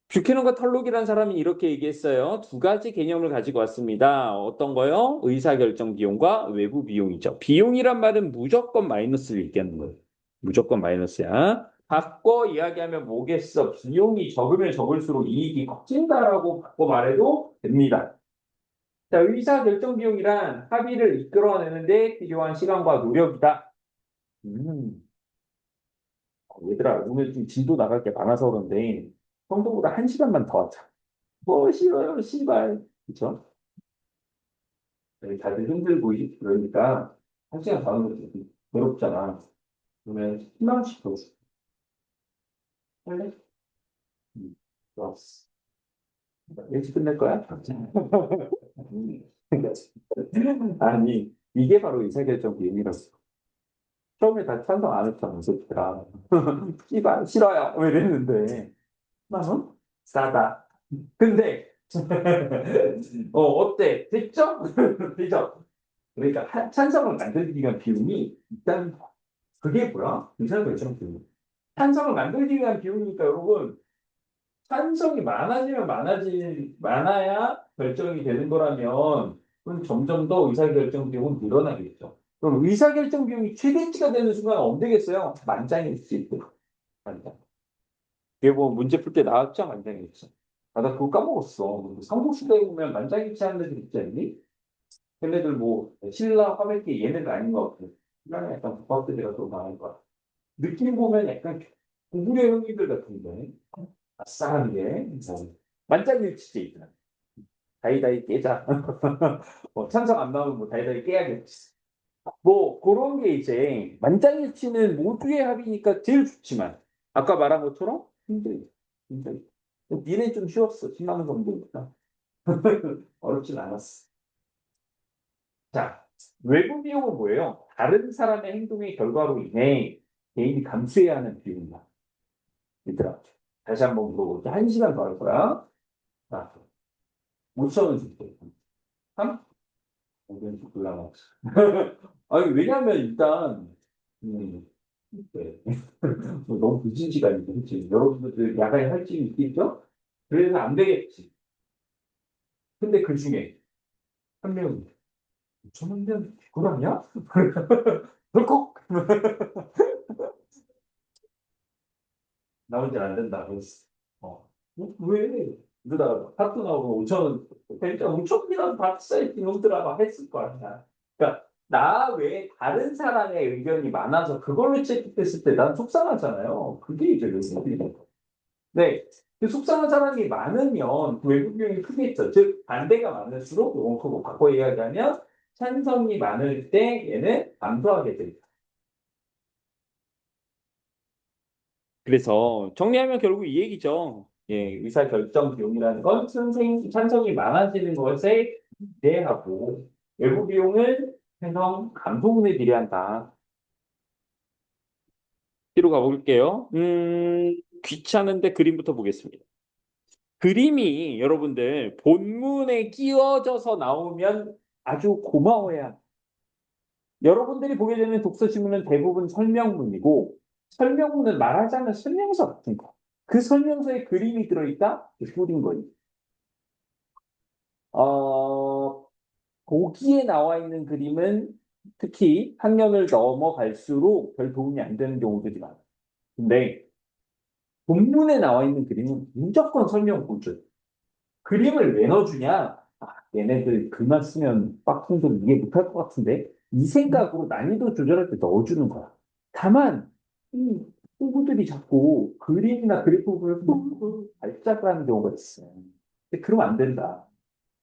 뷰캐넌과 털록이라는 사람이 이렇게 얘기했어요. 두 가지 개념을 가지고 왔습니다. 어떤 거요? 의사결정 비용과 외부 비용이죠. 비용이란 말은 무조건 마이너스를 얘기하는 거예요. 무조건 마이너스야. 바꿔 이야기하면 뭐겠어? 비용이 적으면 적을수록 이익이 커진다라고 바꿔 말해도 됩니다. 자, 의사결정 비용이란 합의를 이끌어내는데 필요한 시간과 노력이다. 음, 얘들아, 오늘 좀 진도 나갈 게 많아서 그런데 평소보다 한 시간만 더 하자. 뭐 싫어요, 씨발. 그쵸? 네, 다들 힘들고 그러니까 한 시간 가는 것도 좀 괴롭잖아. 그러면 10만 원씩 더 줘. 할래? 좋았어. 일찍 끝낼 거야? 아니, 이게 바로 의사결정 비용이라서. 처음에 다 찬성 안 했잖아, 솔직히라. 씨발, 싫어요. 왜 이랬는데. 만 원? 싸다. 근데, 어때? 됐죠? 됐죠? 그러니까 찬성을 만들기 위한 비용이 일단 그게 뭐야? 의사결정 비용. 찬성을 만들기 위한 비용이니까 여러분 찬성이 많아지면 많아야 결정이 되는 거라면 그럼 점점 더 의사결정 비용은 늘어나겠죠. 그럼 의사결정 비용이 최대치가 되는 순간 어떻게 되겠어요? 만장일치. 만장. 이게 뭐 문제 풀 때 나왔죠? 만장일치. 아, 나 그거 까먹었어. 삼국시대에 보면 만장일치 하는 애들 있지 않니? 걔네들 뭐 신라, 화백기 얘네들 아닌 것 같고 신라는 약간 국밥들이라 또 나은 것 같아. 느낌 보면 약간 고구려 형님들 같은데 아싸한 게 만장일치제 있잖아. 다이다이 깨자. 찬성 안 나오면 뭐 다이다이 깨야겠지. 뭐 그런 게 이제 만장일치는 모두의 합의니까 제일 좋지만 아까 말한 것처럼 힘들지. 힘들지. 니네 좀 쉬웠어. 10만 원 정도니까. 어렵진 않았어. 자, 외부 비용은 뭐예요? 다른 사람의 행동의 결과로 인해 개인이 감수해야 하는 비용이다. 얘들아, 다시 한번 물어볼게. 1시간 더 할 거야. 자, 5천 원 줄게. 3? 5천 골라놨어. 아니, 왜냐면 일단, 네. 뭐 너무 늦은 시간이죠. 그치? 여러분들 야간에 할 일이 있겠죠? 그래서 안 되겠지. 근데 그 중에 한 명이 5천 원면 그거냐? 덜컥! 나 혼자 안 된다. 그랬어. 왜? 이러다가 파트 나오고 5천 원, 그러니까 5천 원이라도 받았어야지 놈들아 막 했을 거 아니야. 그러니까 나 외에 다른 사람의 의견이 많아서 그걸로 채택됐을 때 난 속상하잖아요. 그게 이제 외국인인 거. 네. 그 속상한 사람이 많으면 그 외국 비용이 크겠죠. 즉 반대가 많을수록 이건 크고 바꿔 이야기하면 찬성이 많을 때 얘는 감소하게 됩니다. 그래서 정리하면 결국 이 얘기죠. 예, 의사결정 비용이라는 건 찬성이 많아지는 것에 비례하고 외부 비용은 찬성 감소분에 비례한다. 뒤로 가볼게요. 귀찮은데 그림부터 보겠습니다. 그림이 여러분들 본문에 끼워져서 나오면 아주 고마워해야 합니다. 여러분들이 보게 되는 독서지문은 대부분 설명문이고 설명문은 말하자면 설명서 같은 거. 그 설명서에 그림이 들어있다? 꿀인 거예요. 어, 거기에 나와 있는 그림은 특히 학년을 넘어갈수록 별 도움이 안 되는 경우들이 많아요. 근데 본문에 나와 있는 그림은 무조건 설명문줄. 그림을 왜 넣어주냐? 얘네들 글만 쓰면 빡통도 이해 못할 것 같은데 이 생각으로 난이도 조절할 때 넣어주는 거야. 다만 이 친구들이 자꾸 그림이나 그래프를 발작하는 경우가 있어요. 근데 그러면 안 된다.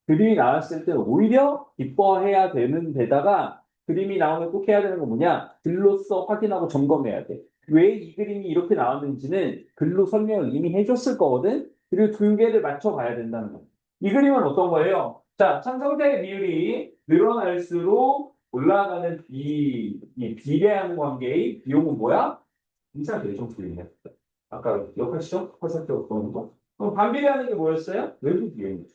그림이 나왔을 때 오히려 기뻐해야 되는 데다가 그림이 나오면 꼭 해야 되는 건 뭐냐? 글로써 확인하고 점검해야 돼. 왜 이 그림이 이렇게 나왔는지는 글로 설명을 이미 해줬을 거거든? 그리고 두 개를 맞춰가야 된다는 거야. 이 그림은 어떤 거예요? 자, 참성자의 비율이 늘어날수록 올라가는 이 비례하는 관계의 비용은 뭐야? 인사 결정 비용이야. 아까 기억하시죠? 퍼센트 어떤 거? 그럼 반비례하는 게 뭐였어요? 외부 비용이죠.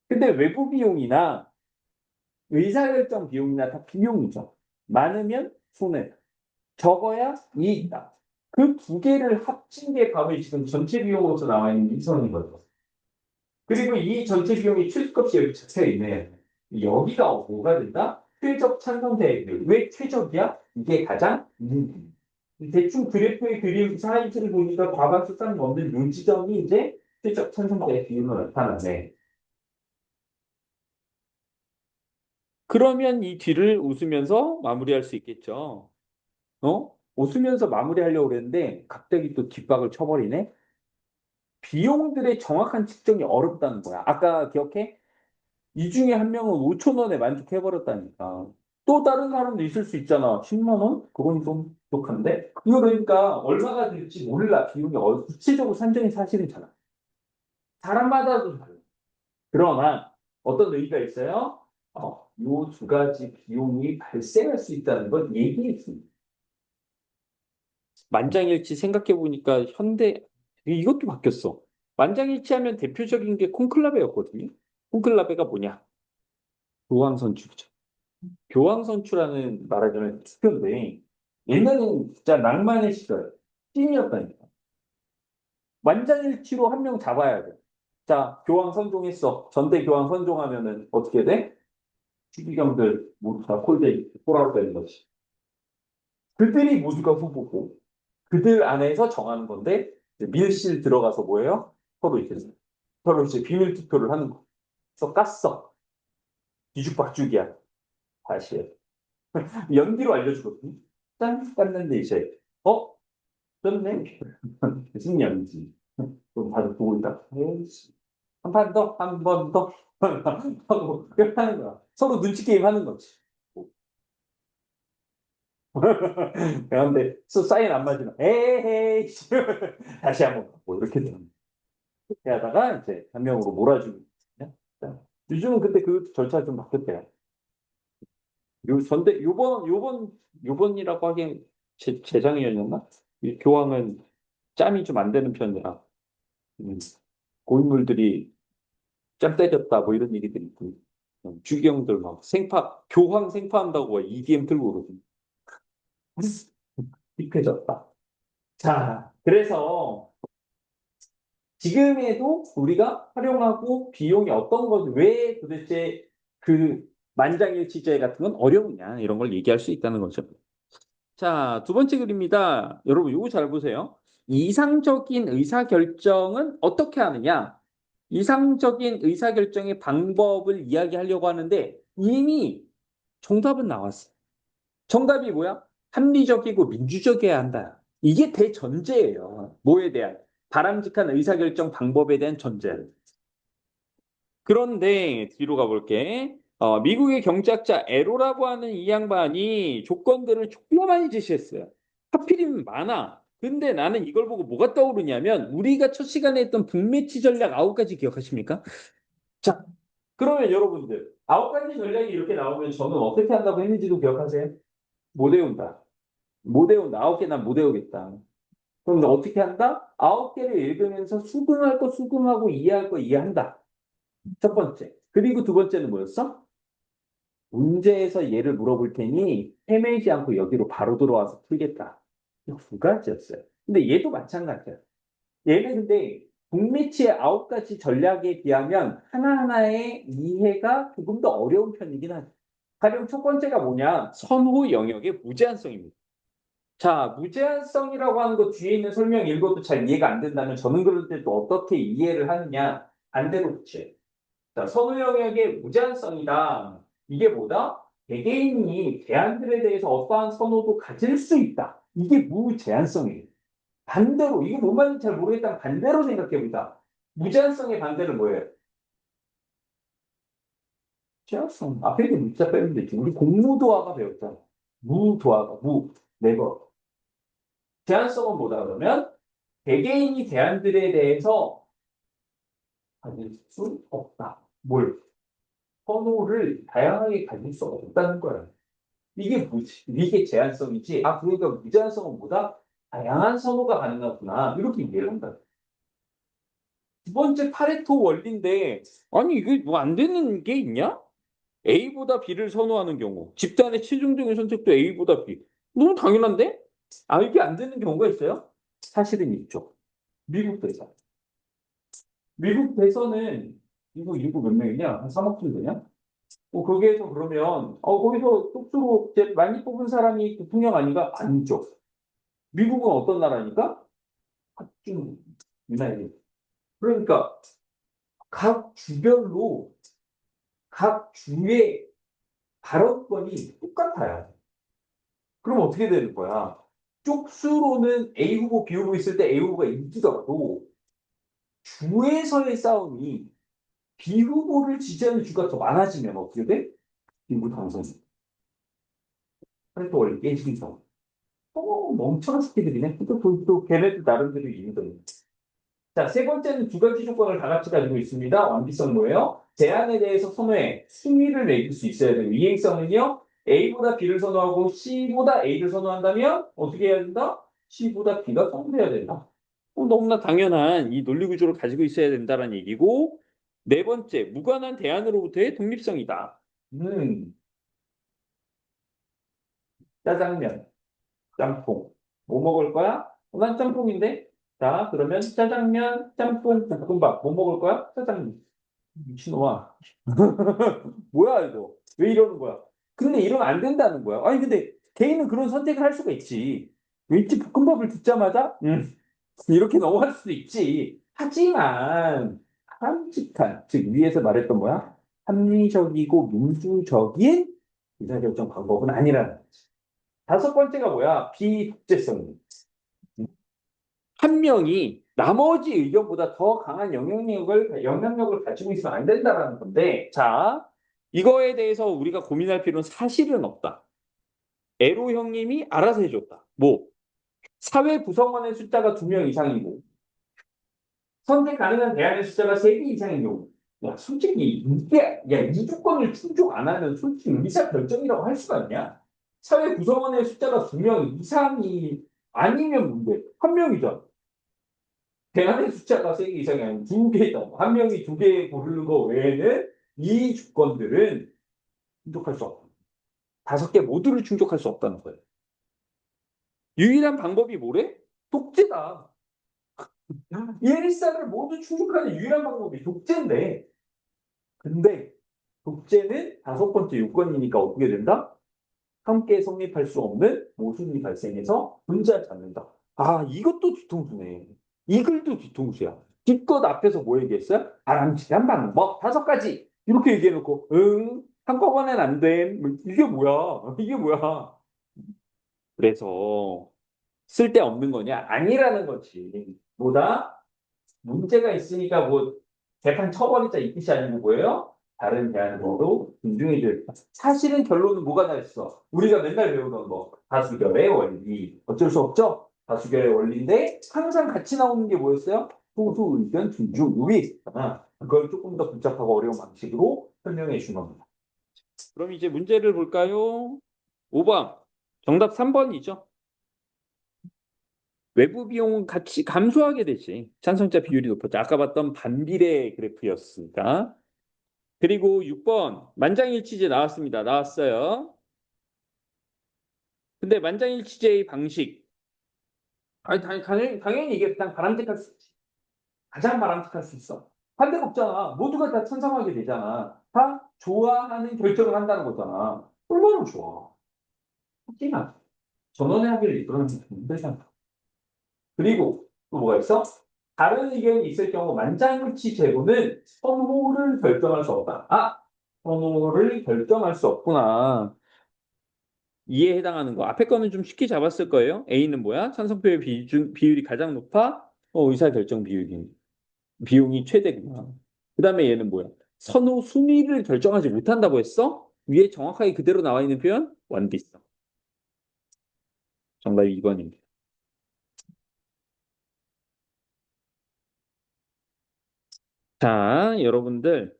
근데 외부 비용이나 의사결정 비용이나 다 비용이죠. 많으면 손해, 적어야 이익이다. 그 두 개를 합친 게 바로 지금 전체 비용으로서 나와 있는 이선인 거죠. 그리고 이 전체 비용이 최저값이 여기 자체에 있네. 여기가 뭐가 된다? 최적 찬성대액. 왜 최적이야? 이게 가장 대충 그래프의 그림 사이즈를 보니까 과반수상 넘는 요 지점이 이제 최적 찬성대액 비율로 나타나네. 그러면 이 뒤를 웃으면서 마무리할 수 있겠죠. 웃으면서 마무리하려고 그랬는데 갑자기 또 뒷박을 쳐버리네. 비용들의 정확한 측정이 어렵다는 거야. 아까 기억해? 이 중에 한 명은 5천 원에 만족해버렸다니까. 또 다른 사람도 있을 수 있잖아. 10만 원? 그건 좀 부족한데. 이거 그러니까 얼마가 될지 몰라. 비용이 구체적으로 산정이 사실은 잘 안 돼. 사람마다도 달라. 그러나 어떤 의의가 있어요? 요 두 가지 비용이 발생할 수 있다는 걸 얘기했습니다. 만장일치 생각해 보니까 현대 이것도 바뀌었어. 만장일치하면 대표적인 게 콘클라베였거든요. 콘클라베가 뭐냐? 교황선출이죠. 교황선출하는 말하자면 투표인데 옛날에는 진짜 낭만의 시절 찐이었다니까. 만장일치로 한 명 잡아야 돼. 자, 교황 선종했어. 전대 교황 선종하면은 어떻게 돼? 추기경들 모두 다 콜대 포라로 되는 거지. 그들이 모두가 후보고 그들 안에서 정하는 건데 밀실 들어가서 뭐예요? 서로 이제 비밀 투표를 하는 거. 그래서 깠어. 뒤죽박죽이야. 다시 해. 연기로 알려주거든요. 짠 깠는데 이제 떴네. 무슨 연기. 좀 다들 보고 있다. 에이씨. 한 판 더, 한 번 더. 하고 그렇게 하는 거야. 서로 눈치 게임 하는 거지. 그런데 사인 안 맞으면 에헤이 다시 한번 뭐 이렇게 되는 이렇게 하다가 이제 한 명으로 몰아주고 요즘은 근데 그 절차 좀 바뀌었대요. 전대 요번이라고 하기엔 재작년이었나? 이 교황은 짬이 좀 안 되는 편이라 고인물들이 짬 때렸다 뭐 이런 얘기들이 있고 주기형들 막 교황 생파한다고 막 EDM 틀고 그러거든. 삐끗해졌다. 자, 그래서 지금에도 우리가 활용하고 비용이 어떤 거지, 왜 도대체 그 만장일치제 같은 건 어려우냐, 이런 걸 얘기할 수 있다는 거죠. 자, 두 번째 글입니다. 여러분, 이거 잘 보세요. 이상적인 의사결정은 어떻게 하느냐? 이상적인 의사결정의 방법을 이야기하려고 하는데 이미 정답은 나왔어. 정답이 뭐야? 합리적이고 민주적이어야 한다. 이게 대전제예요. 뭐에 대한? 바람직한 의사결정 방법에 대한 전제. 그런데 뒤로 가볼게. 미국의 경제학자 에로라고 하는 이 양반이 조건들을 졸라 많이 제시했어요. 하필이면 많아. 근데 나는 이걸 보고 뭐가 떠오르냐면 우리가 첫 시간에 했던 북매치 전략 9가지 기억하십니까? 자, 그러면 여러분들 9가지 전략이 이렇게 나오면 저는 어떻게 한다고 했는지도 기억하세요? 못 외운다. 못 외운다. 9개 난 못 외우겠다. 그럼 어떻게 한다? 9개를 읽으면서 수긍할 거 수긍하고 이해할 거 이해한다. 첫 번째. 그리고 두 번째는 뭐였어? 문제에서 얘를 물어볼 테니 헤매지 않고 여기로 바로 들어와서 풀겠다. 이 두 가지였어요. 근데 얘도 마찬가지야. 얘는 근데 북미치의 9가지 전략에 비하면 하나하나의 이해가 조금 더 어려운 편이긴 하죠. 가령 첫 번째가 뭐냐? 선호 영역의 무제한성입니다. 자, 무제한성이라고 하는 거 뒤에 있는 설명 읽어도 잘 이해가 안 된다면 저는 그럴 때 또 어떻게 이해를 하느냐? 반대로 붙여요. 자, 선호 영역의 무제한성이다. 이게 뭐다? 개개인이 대안들에 대해서 어떠한 선호도 가질 수 있다. 이게 무제한성이에요. 반대로, 이게 뭔 말인지 잘 모르겠다면 반대로 생각해보자. 무제한성의 반대는 뭐예요? 제한성. 앞에 있는 문자 빼면 되지. 우리 공무도화가 배웠잖아. 무도화가, 네버. 제한성은 뭐다 그러면? 개개인이 대안들에 대해서 가질 수 없다. 뭘? 선호를 다양하게 가질 수 없다는 거야. 이게 뭐지? 이게 제한성이지. 아, 그러니까 무제한성은 뭐다? 다양한 선호가 가능하구나. 이렇게 이해를 한다. 두 번째 파레토 원리인데, 아니, 이게 뭐 안 되는 게 있냐? A보다 B를 선호하는 경우. 집단의 최종적인 선택도 A보다 B. 너무 당연한데? 아, 이게 안 되는 경우가 있어요? 사실은 있죠. 미국 대선. 미국 대선은 인구 몇 명이냐? 한 3억 정 되냐? 거기에서 그러면 거기서 쪽수로 제일 많이 뽑은 사람이 대통령 아닌가? 아니죠. 미국은 어떤 나라니까? 합중 유나이티드. 그러니까 각 주별로 각 주의 발언권이 똑같아요. 그럼 어떻게 되는 거야? 쪽수로는 A 후보, B 후보 있을 때 A 후보가 이기더라도 주에서의 싸움이 B 후보를 지지하는 주가 더 많아지면 어떻게 돼? 인구 당선. 파레토 원리 깨지면서. 멍청한 새끼들이네. 또 걔네들 나름대로 이유가 있네. 자, 세 번째는 두 가지 조건을 다 같이 가지고 있습니다. 완비성 뭐예요? 제한에 대해서 선호해. 순위를 매길 수 있어야 되고, 이행성은요, A보다 B를 선호하고 C보다 A를 선호한다면 어떻게 해야 된다? C보다 B가 선호해야 된다. 너무나 당연한 이 논리 구조를 가지고 있어야 된다는 얘기고, 네 번째, 무관한 대안으로부터의 독립성이다. 짜장면, 짬뽕. 뭐 먹을 거야? 난 짬뽕인데? 자, 그러면 짜장면, 짬뽕, 볶음밥. 뭐 먹을 거야? 짜장면. 미친놈아. 뭐야, 이거? 왜 이러는 거야? 근데 이러면 안 된다는 거야. 아니, 근데 개인은 그런 선택을 할 수가 있지. 왠지 볶음밥을 듣자마자, 이렇게 넘어갈 수도 있지. 하지만, 바람직한, 즉, 위에서 말했던 뭐야? 합리적이고 민주적인 의사결정 방법은 아니라는 거지. 다섯 번째가 뭐야? 비독재성. 한 명이 나머지 의견보다 더 강한 영향력을 가지고 있으면 안 된다는 건데, 자, 이거에 대해서 우리가 고민할 필요는 사실은 없다. 에로 형님이 알아서 해줬다. 뭐, 사회 구성원의 숫자가 2명 이상이고, 선택 가능한 대안의 숫자가 3개 이상인 경우. 야, 솔직히, 이 조건을 충족 안 하면 솔직히 의사결정이라고 할 수가 있냐? 사회 구성원의 숫자가 2명 이상이 아니면 문제. 한 명이잖아. 대안의 숫자가 3개 이상이 아니면 2개다. 한 명이 2개 고르는 거 외에는 이 조건들은 충족할 수 없다. 5개 모두를 충족할 수 없다는 거예요. 유일한 방법이 뭐래? 독재다. 일사를 모두 충족하는 유일한 방법이 독재인데. 근데 독재는 5번째 요건이니까 어떻게 된다? 함께 성립할 수 없는 모순이 발생해서 문제를 잡는다. 아, 이것도 뒤통수네. 이 글도 뒤통수야. 기껏 앞에서 뭐 얘기했어요? 바람직한 방법 5가지. 이렇게 얘기해놓고, 응, 한꺼번엔 안 돼. 이게 뭐야? 이게 뭐야? 그래서 쓸데없는 거냐? 아니라는 거지. 뭐다? 문제가 있으니까 뭐 재판 처벌이자 이 뜻이 아니고 뭐예요? 다른 대안으로 존중해줘야 돼. 사실은 결론은 뭐가 나있어? 우리가 맨날 배우던 뭐 다수결의 원리. 어쩔 수 없죠? 다수결의 원리인데 항상 같이 나오는 게 뭐였어요? 소수 의견 존중 우위. 그걸 조금 더 복잡하고 어려운 방식으로 설명해 주는 겁니다. 그럼 이제 문제를 볼까요? 5번. 정답 3번이죠. 외부 비용은 같이 감소하게 되지. 찬성자 비율이 높았죠. 아까 봤던 반비례 그래프였으니까. 그리고 6번 만장일치제 나왔습니다. 나왔어요. 근데 만장일치제의 방식. 아니, 당연히 이게 가장 바람직할 수 있지. 가장 바람직할 수 있어. 반대가 없잖아. 모두가 다 찬성하게 되잖아. 다 좋아하는 결정을 한다는 거잖아. 얼마나 좋아. 하지만 전원의 합의를 이끌어내면 힘들잖아. 그리고 또 뭐가 있어? 다른 의견이 있을 경우 만장일치 제도는 선호를 결정할 수 없다. 아, 선호를 결정할 수 없구나. 이에 해당하는 거. 앞에 거는 좀 쉽게 잡았을 거예요. A는 뭐야? 찬성표의 비율이 가장 높아? 의사결정 비용이 최대구나. 그 다음에 얘는 뭐야? 선호 순위를 결정하지 못한다고 했어? 위에 정확하게 그대로 나와 있는 표현? 완비성. 정답이 2번입니다. 자, 여러분들,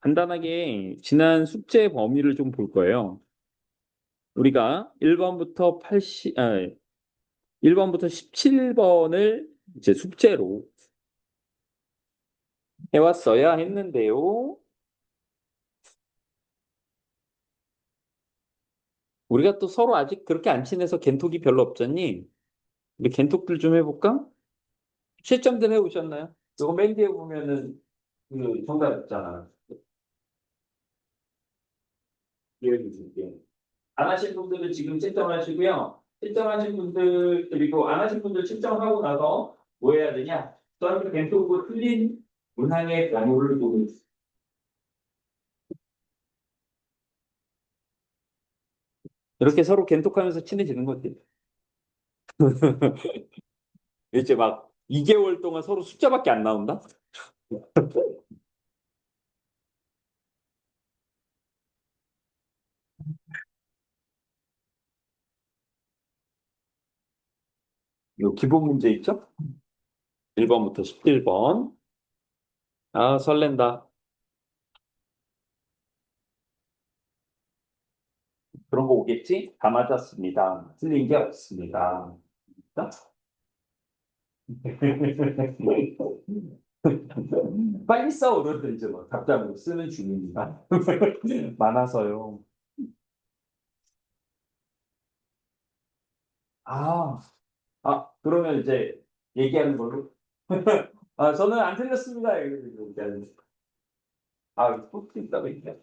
간단하게 지난 숙제 범위를 좀 볼 거예요. 우리가 1번부터 1번부터 17번을 이제 숙제로 해왔어야 했는데요. 우리가 또 서로 아직 그렇게 안 친해서 겐톡이 별로 없잖니? 우리 겐톡들 좀 해볼까? 채점들 해오셨나요? 이거 맨 뒤에 보면은 그 정답 있잖아. 기회를 줄게. 안 하신 분들은 지금 채점하시고요. 채점하신 분들 그리고 안 하신 분들 채점하고 나서 뭐 해야 되냐? 또한 겐톡으로 틀린 문항의 번호를 보고 이렇게 서로 겐톡하면서 친해지는 거지. 이제 막 2개월 동안 서로 숫자밖에 안 나온다? 요 기본 문제 있죠? 1번부터 11번. 아, 설렌다. 그런 거 오겠지? 다 맞았습니다. 틀린 게 없습니다. 빨리 싸우려들 이제 뭐 답장으로 쓰는 중입니다. 많아서요. 아, 그러면 이제 얘기하는 걸로. 저는 안 틀렸습니다. 이렇게 얘기하는. 또 틀린다고 얘기해.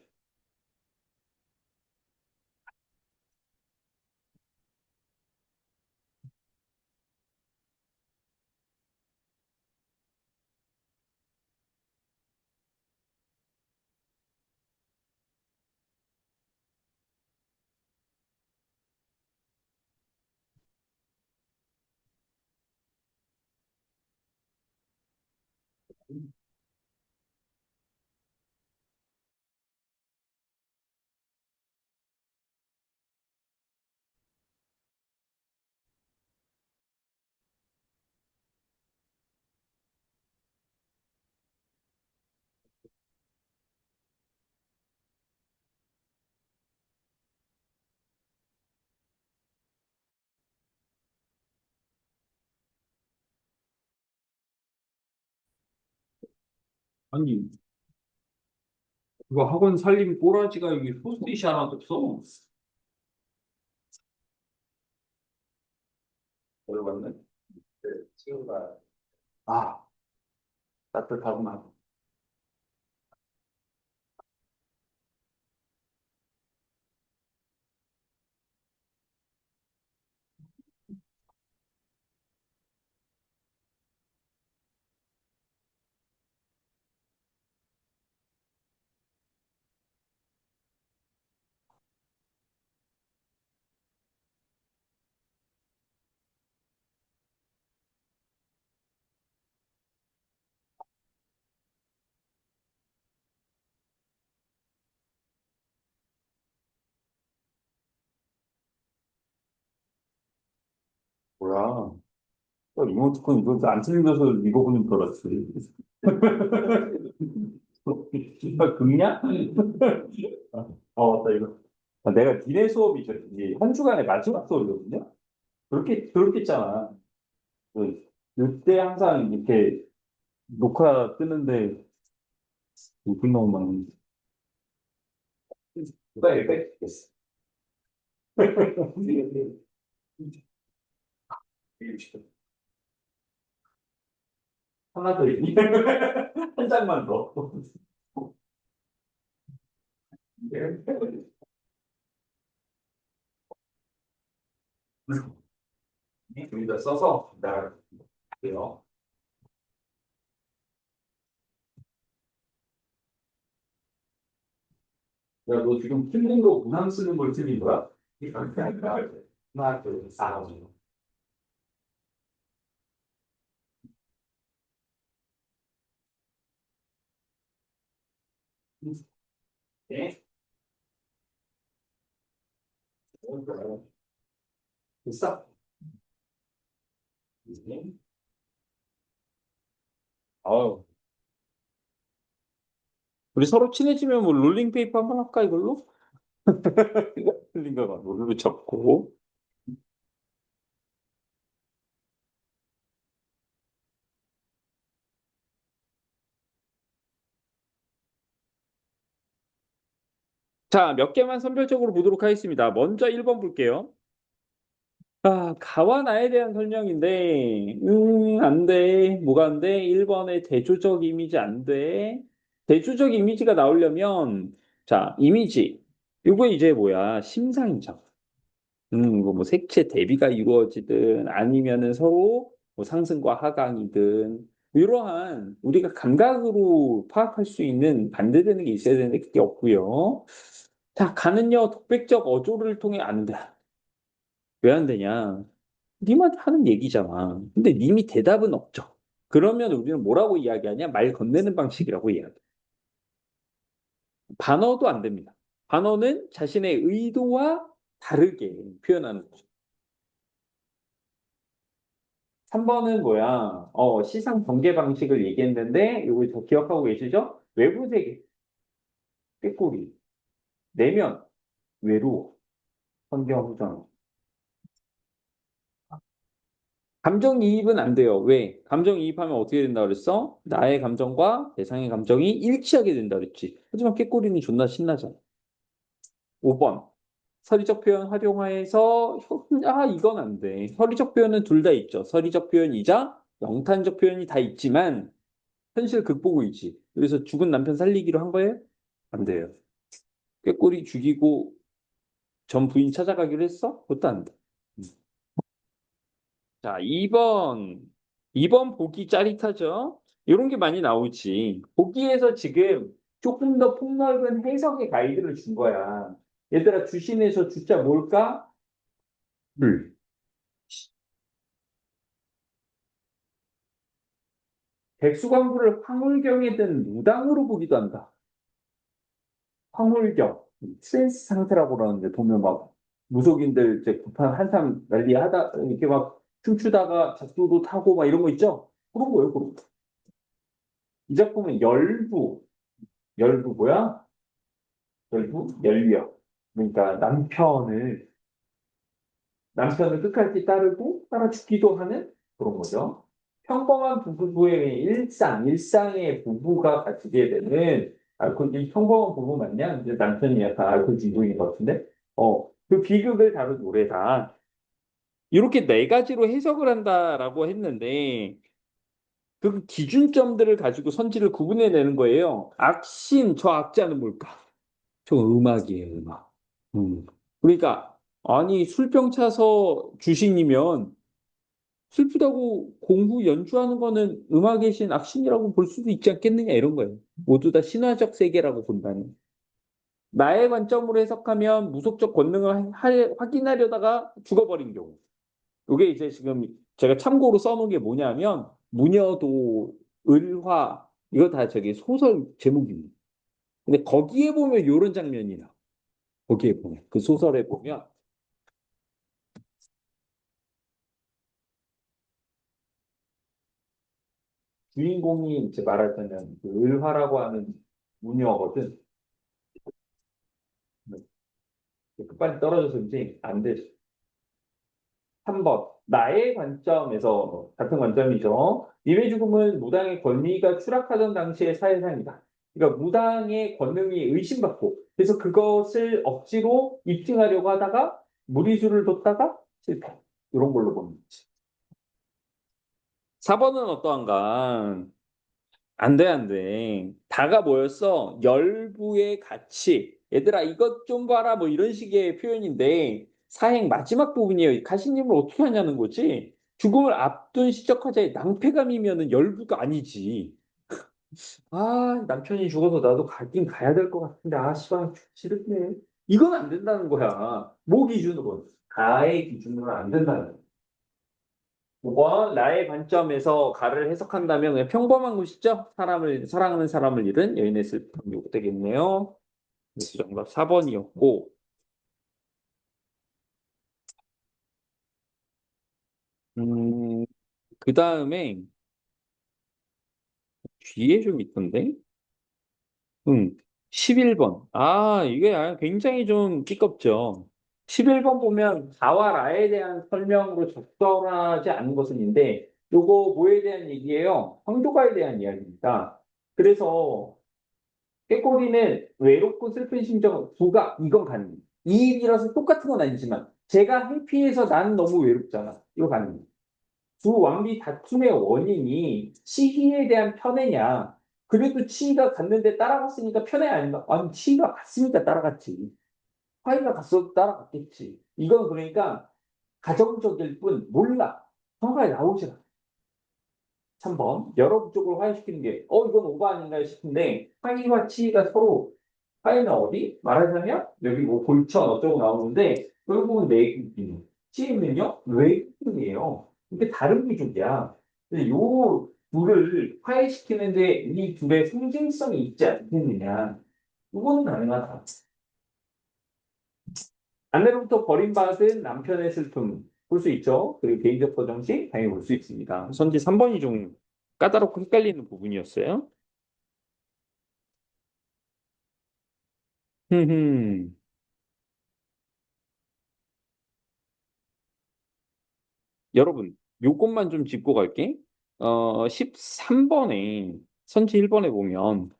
아니, 그거 학원 살림 꼬라지가 여기 포스트잇이 하나도 없어. 어려웠네. 네, 친구가. 아, 따뜻하구나. 뭐야. 이모티콘 이거 안 틀려서 읽어보는 줄 알았지. 극냐? 맞다, 이거. 내가 디네 수업이 한 주간의 마지막 수업이거든요? 그렇겠잖아. 이때 항상 이렇게 녹화 뜨는데, 웃긴 놈만. 누가 얘기했겠어. 하나 더 있니? 한 장만 더. 여기다 써서 나갈게요. 야, 너 지금 틀린 거 문항 쓰는 걸 틀린 거야? 하나, 둘, 셋. 네. 됐어? 네. 아우. 우리 서로 친해지면 뭐 롤링페이퍼 한번 할까, 이걸로? 틀린 거가 롤로 접고. 자, 몇 개만 선별적으로 보도록 하겠습니다. 먼저 1번 볼게요. 가와 나에 대한 설명인데, 안 돼. 뭐가 안 돼? 1번의 대조적 이미지 안 돼. 대조적 이미지가 나오려면, 자, 이미지. 이거 이제 뭐야? 심상정. 이거 뭐 색채 대비가 이루어지든 아니면은 서로 뭐 상승과 하강이든 이러한 우리가 감각으로 파악할 수 있는 반대되는 게 있어야 되는데 그게 없고요. 자, 가는요 독백적 어조를 통해 안 돼. 왜 안 되냐? 님한테 하는 얘기잖아. 근데 님이 대답은 없죠. 그러면 우리는 뭐라고 이야기하냐? 말 건네는 방식이라고 이야기. 반어도 안 됩니다. 반어는 자신의 의도와 다르게 표현하는 거죠. 3번은 뭐야? 시상 전개 방식을 얘기했는데, 이거 더 기억하고 계시죠? 외부 세계, 꾀꼬리, 내면, 외로워, 선경후전. 감정이입은 안 돼요. 왜? 감정이입하면 어떻게 된다 그랬어? 나의 감정과 대상의 감정이 일치하게 된다 그랬지. 하지만 꾀꼬리는 존나 신나잖아. 5번. 서리적 표현 활용하여서 이건 안 돼. 서리적 표현은 둘 다 있죠. 서리적 표현이자 영탄적 표현이 다 있지만 현실 극복의지. 그래서 죽은 남편 살리기로 한 거예요? 안 돼요. 꾀꼬리 죽이고 전 부인 찾아가기로 했어? 그것도 안 돼. 자, 2번. 2번 보기 짜릿하죠? 이런 게 많이 나오지. 보기에서 지금 조금 더 폭넓은 해석의 가이드를 준 거야. 얘들아, 주신에서 주자 뭘까? 물. 백수광부를 황홀경에 든 무당으로 보기도 한다. 황홀경. 트랜스 상태라고 그러는데 보면 막 무속인들 이제 급한 한참 난리하다 이렇게 막 춤추다가 작두도 타고 막 이런 거 있죠? 그런 거예요, 그런 거. 이 작품은 열부. 열부 뭐야? 열부? 열려. 그러니까 남편을 끝까지 따르고 따라 죽기도 하는 그런 거죠. 평범한 부부의 일상의 부부가 가지게 되는 이 평범한 부부 맞냐? 이제 남편이 약간 알코올 중독인 것 같은데, 그 비극을 다룬 노래다. 이렇게 네 가지로 해석을 한다라고 했는데, 그 기준점들을 가지고 선지를 구분해내는 거예요. 악신, 저 악자는 뭘까? 저 음악이에요, 음악. 음. 그러니까, 아니, 술병 차서 주식이면 슬프다고 공후 연주하는 거는 음악의 신 악신이라고 볼 수도 있지 않겠느냐, 이런 거예요. 모두 다 신화적 세계라고 본다는. 나의 관점으로 해석하면 무속적 권능을 확인하려다가 죽어버린 경우. 이게 이제 지금 제가 참고로 써놓은 게 뭐냐면, 무녀도, 을화, 이거 다 저기 소설 제목입니다. 근데 거기에 보면 이런 장면이 나. 거기에 보면. 그 소설에 보면 주인공이 이제 말할 때는 그 을화라고 하는 무녀거든. 끝까지 떨어져서인지 안 되죠. 3번. 나의 관점에서 같은 관점이죠. 님의 죽음은 무당의 권위가 추락하던 당시의 사회상이다. 그러니까 무당의 권능이 의심받고 그래서 그것을 억지로 입증하려고 하다가 무리수를 뒀다가 실패. 이런 걸로 보는 거지. 4번은 어떠한가? 안 돼, 안 돼. 다가 뭐였어? 열부의 가치. 얘들아, 이것 좀 봐라. 뭐 이런 식의 표현인데, 사행 마지막 부분이에요. 가시님을 어떻게 하냐는 거지? 죽음을 앞둔 시적화자의 낭패감이면은 열부가 아니지. 남편이 죽어서 나도 가긴 가야 될 것 같은데, 씨발, 싫네. 이건 안 된다는 거야. 뭐 기준으로? 가의 기준으로 안 된다는 거야. 5번 나의 관점에서 가를 해석한다면 그냥 평범한 것이죠. 사랑하는 사람을 잃은 여인의 슬픔 요거 되겠네요. 그래서 정답 4번이었고 음, 그 다음에 뒤에 좀 있던데. 11번. 이게 굉장히 좀 띠껍죠. 11번 보면 다와 라에 대한 설명으로 적절하지 않은 것은인데 요거 뭐에 대한 얘기예요? 황도가에 대한 이야기입니다. 그래서 꾀꼬리는 외롭고 슬픈 심정 두가 이건 가능해. 이입이라서 똑같은 건 아니지만 제가 해피해서 나는 너무 외롭잖아. 이거 가능해. 두 왕비 다툼의 원인이 치희에 대한 편애냐. 그래도 치희가 갔는데 따라갔으니까 편애 아닌가? 아니 치희가 갔으니까 따라갔지. 화이가 갔어도 따라갔겠지. 이건 그러니까 가정적일 뿐 몰라. 성과에 나오지 않아. 3번 여러 부족을 화해시키는 게 이건 오버 아닌가 싶은데 화이와 치이가 서로 화이는 어디? 말하자면 여기 뭐 골천 어쩌고 나오는데 결국은 내국인 치이는요 외국인이에요. 이게 다른 부족이야. 근데 요 둘을 화해시키는데 이 둘의 상징성이 있지 않겠느냐. 이거는 가능하다. 아내로부터 버림받은 남편의 슬픔 볼 수 있죠. 그리고 개인적 서정식 당연히 볼 수 있습니다. 선지 3번이 좀 까다롭고 헷갈리는 부분이었어요. 흠흠. 여러분, 요것만 좀 짚고 갈게. 13번에, 선지 1번에 보면,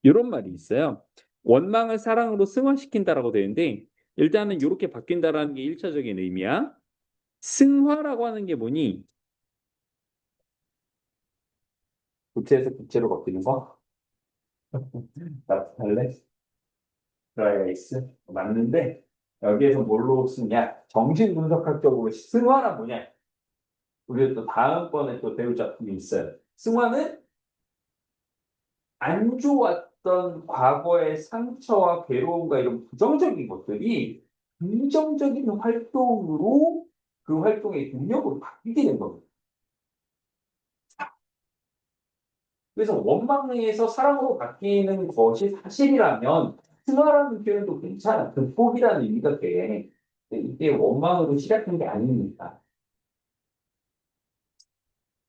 이런 말이 있어요. 원망을 사랑으로 승화시킨다라고 되는데, 일단은 이렇게 바뀐다라는 게 1차적인 의미야. 승화라고 하는 게 뭐니? 구체에서 구체로 바뀌는 거? 나타날래? 드라이아이스? 맞는데, 여기에서 뭘로 쓰냐? 정신 분석학적으로 승화란 뭐냐? 우리가 또 다음번에 또 배울 작품이 있어요. 승화는 안 좋았던 과거의 상처와 괴로움과 이런 부정적인 것들이 긍정적인 활동으로 그 활동의 동력으로 바뀌게 된 겁니다. 그래서 원망에서 사랑으로 바뀌는 것이 사실이라면 승화라는 표현도 괜찮아. 극복이라는 의미가 돼. 근데 이게 원망으로 시작한 게 아닙니다.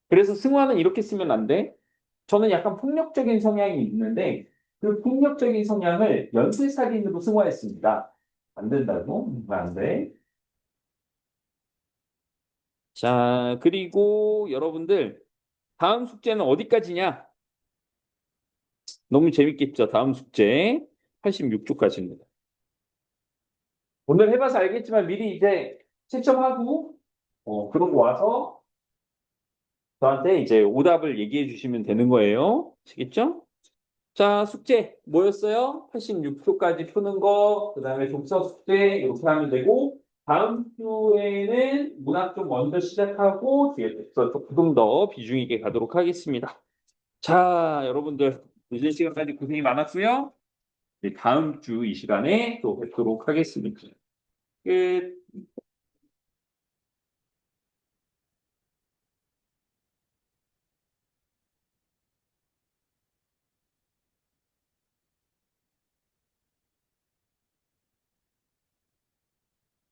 그래서 승화는 이렇게 쓰면 안 돼. 저는 약간 폭력적인 성향이 있는데 그 폭력적인 성향을 연쇄살인으로 승화했습니다. 안 된다고? 안 돼. 자, 그리고 여러분들 다음 숙제는 어디까지냐? 너무 재밌겠죠? 다음 숙제 86쪽까지입니다. 오늘 해봐서 알겠지만 미리 이제 채점하고 그러고 와서 저한테 이제 오답을 얘기해 주시면 되는 거예요. 아시겠죠? 자, 숙제 뭐였어요? 86초까지 푸는 거, 그 다음에 독서 숙제 이렇게 하면 되고, 다음 주에는 문학 좀 먼저 시작하고, 뒤에 독서 조금 더 비중 있게 가도록 하겠습니다. 자, 여러분들, 늦은 시간까지 고생이 많았고요. 다음 주 이 시간에 또 뵙도록 하겠습니다. 끝.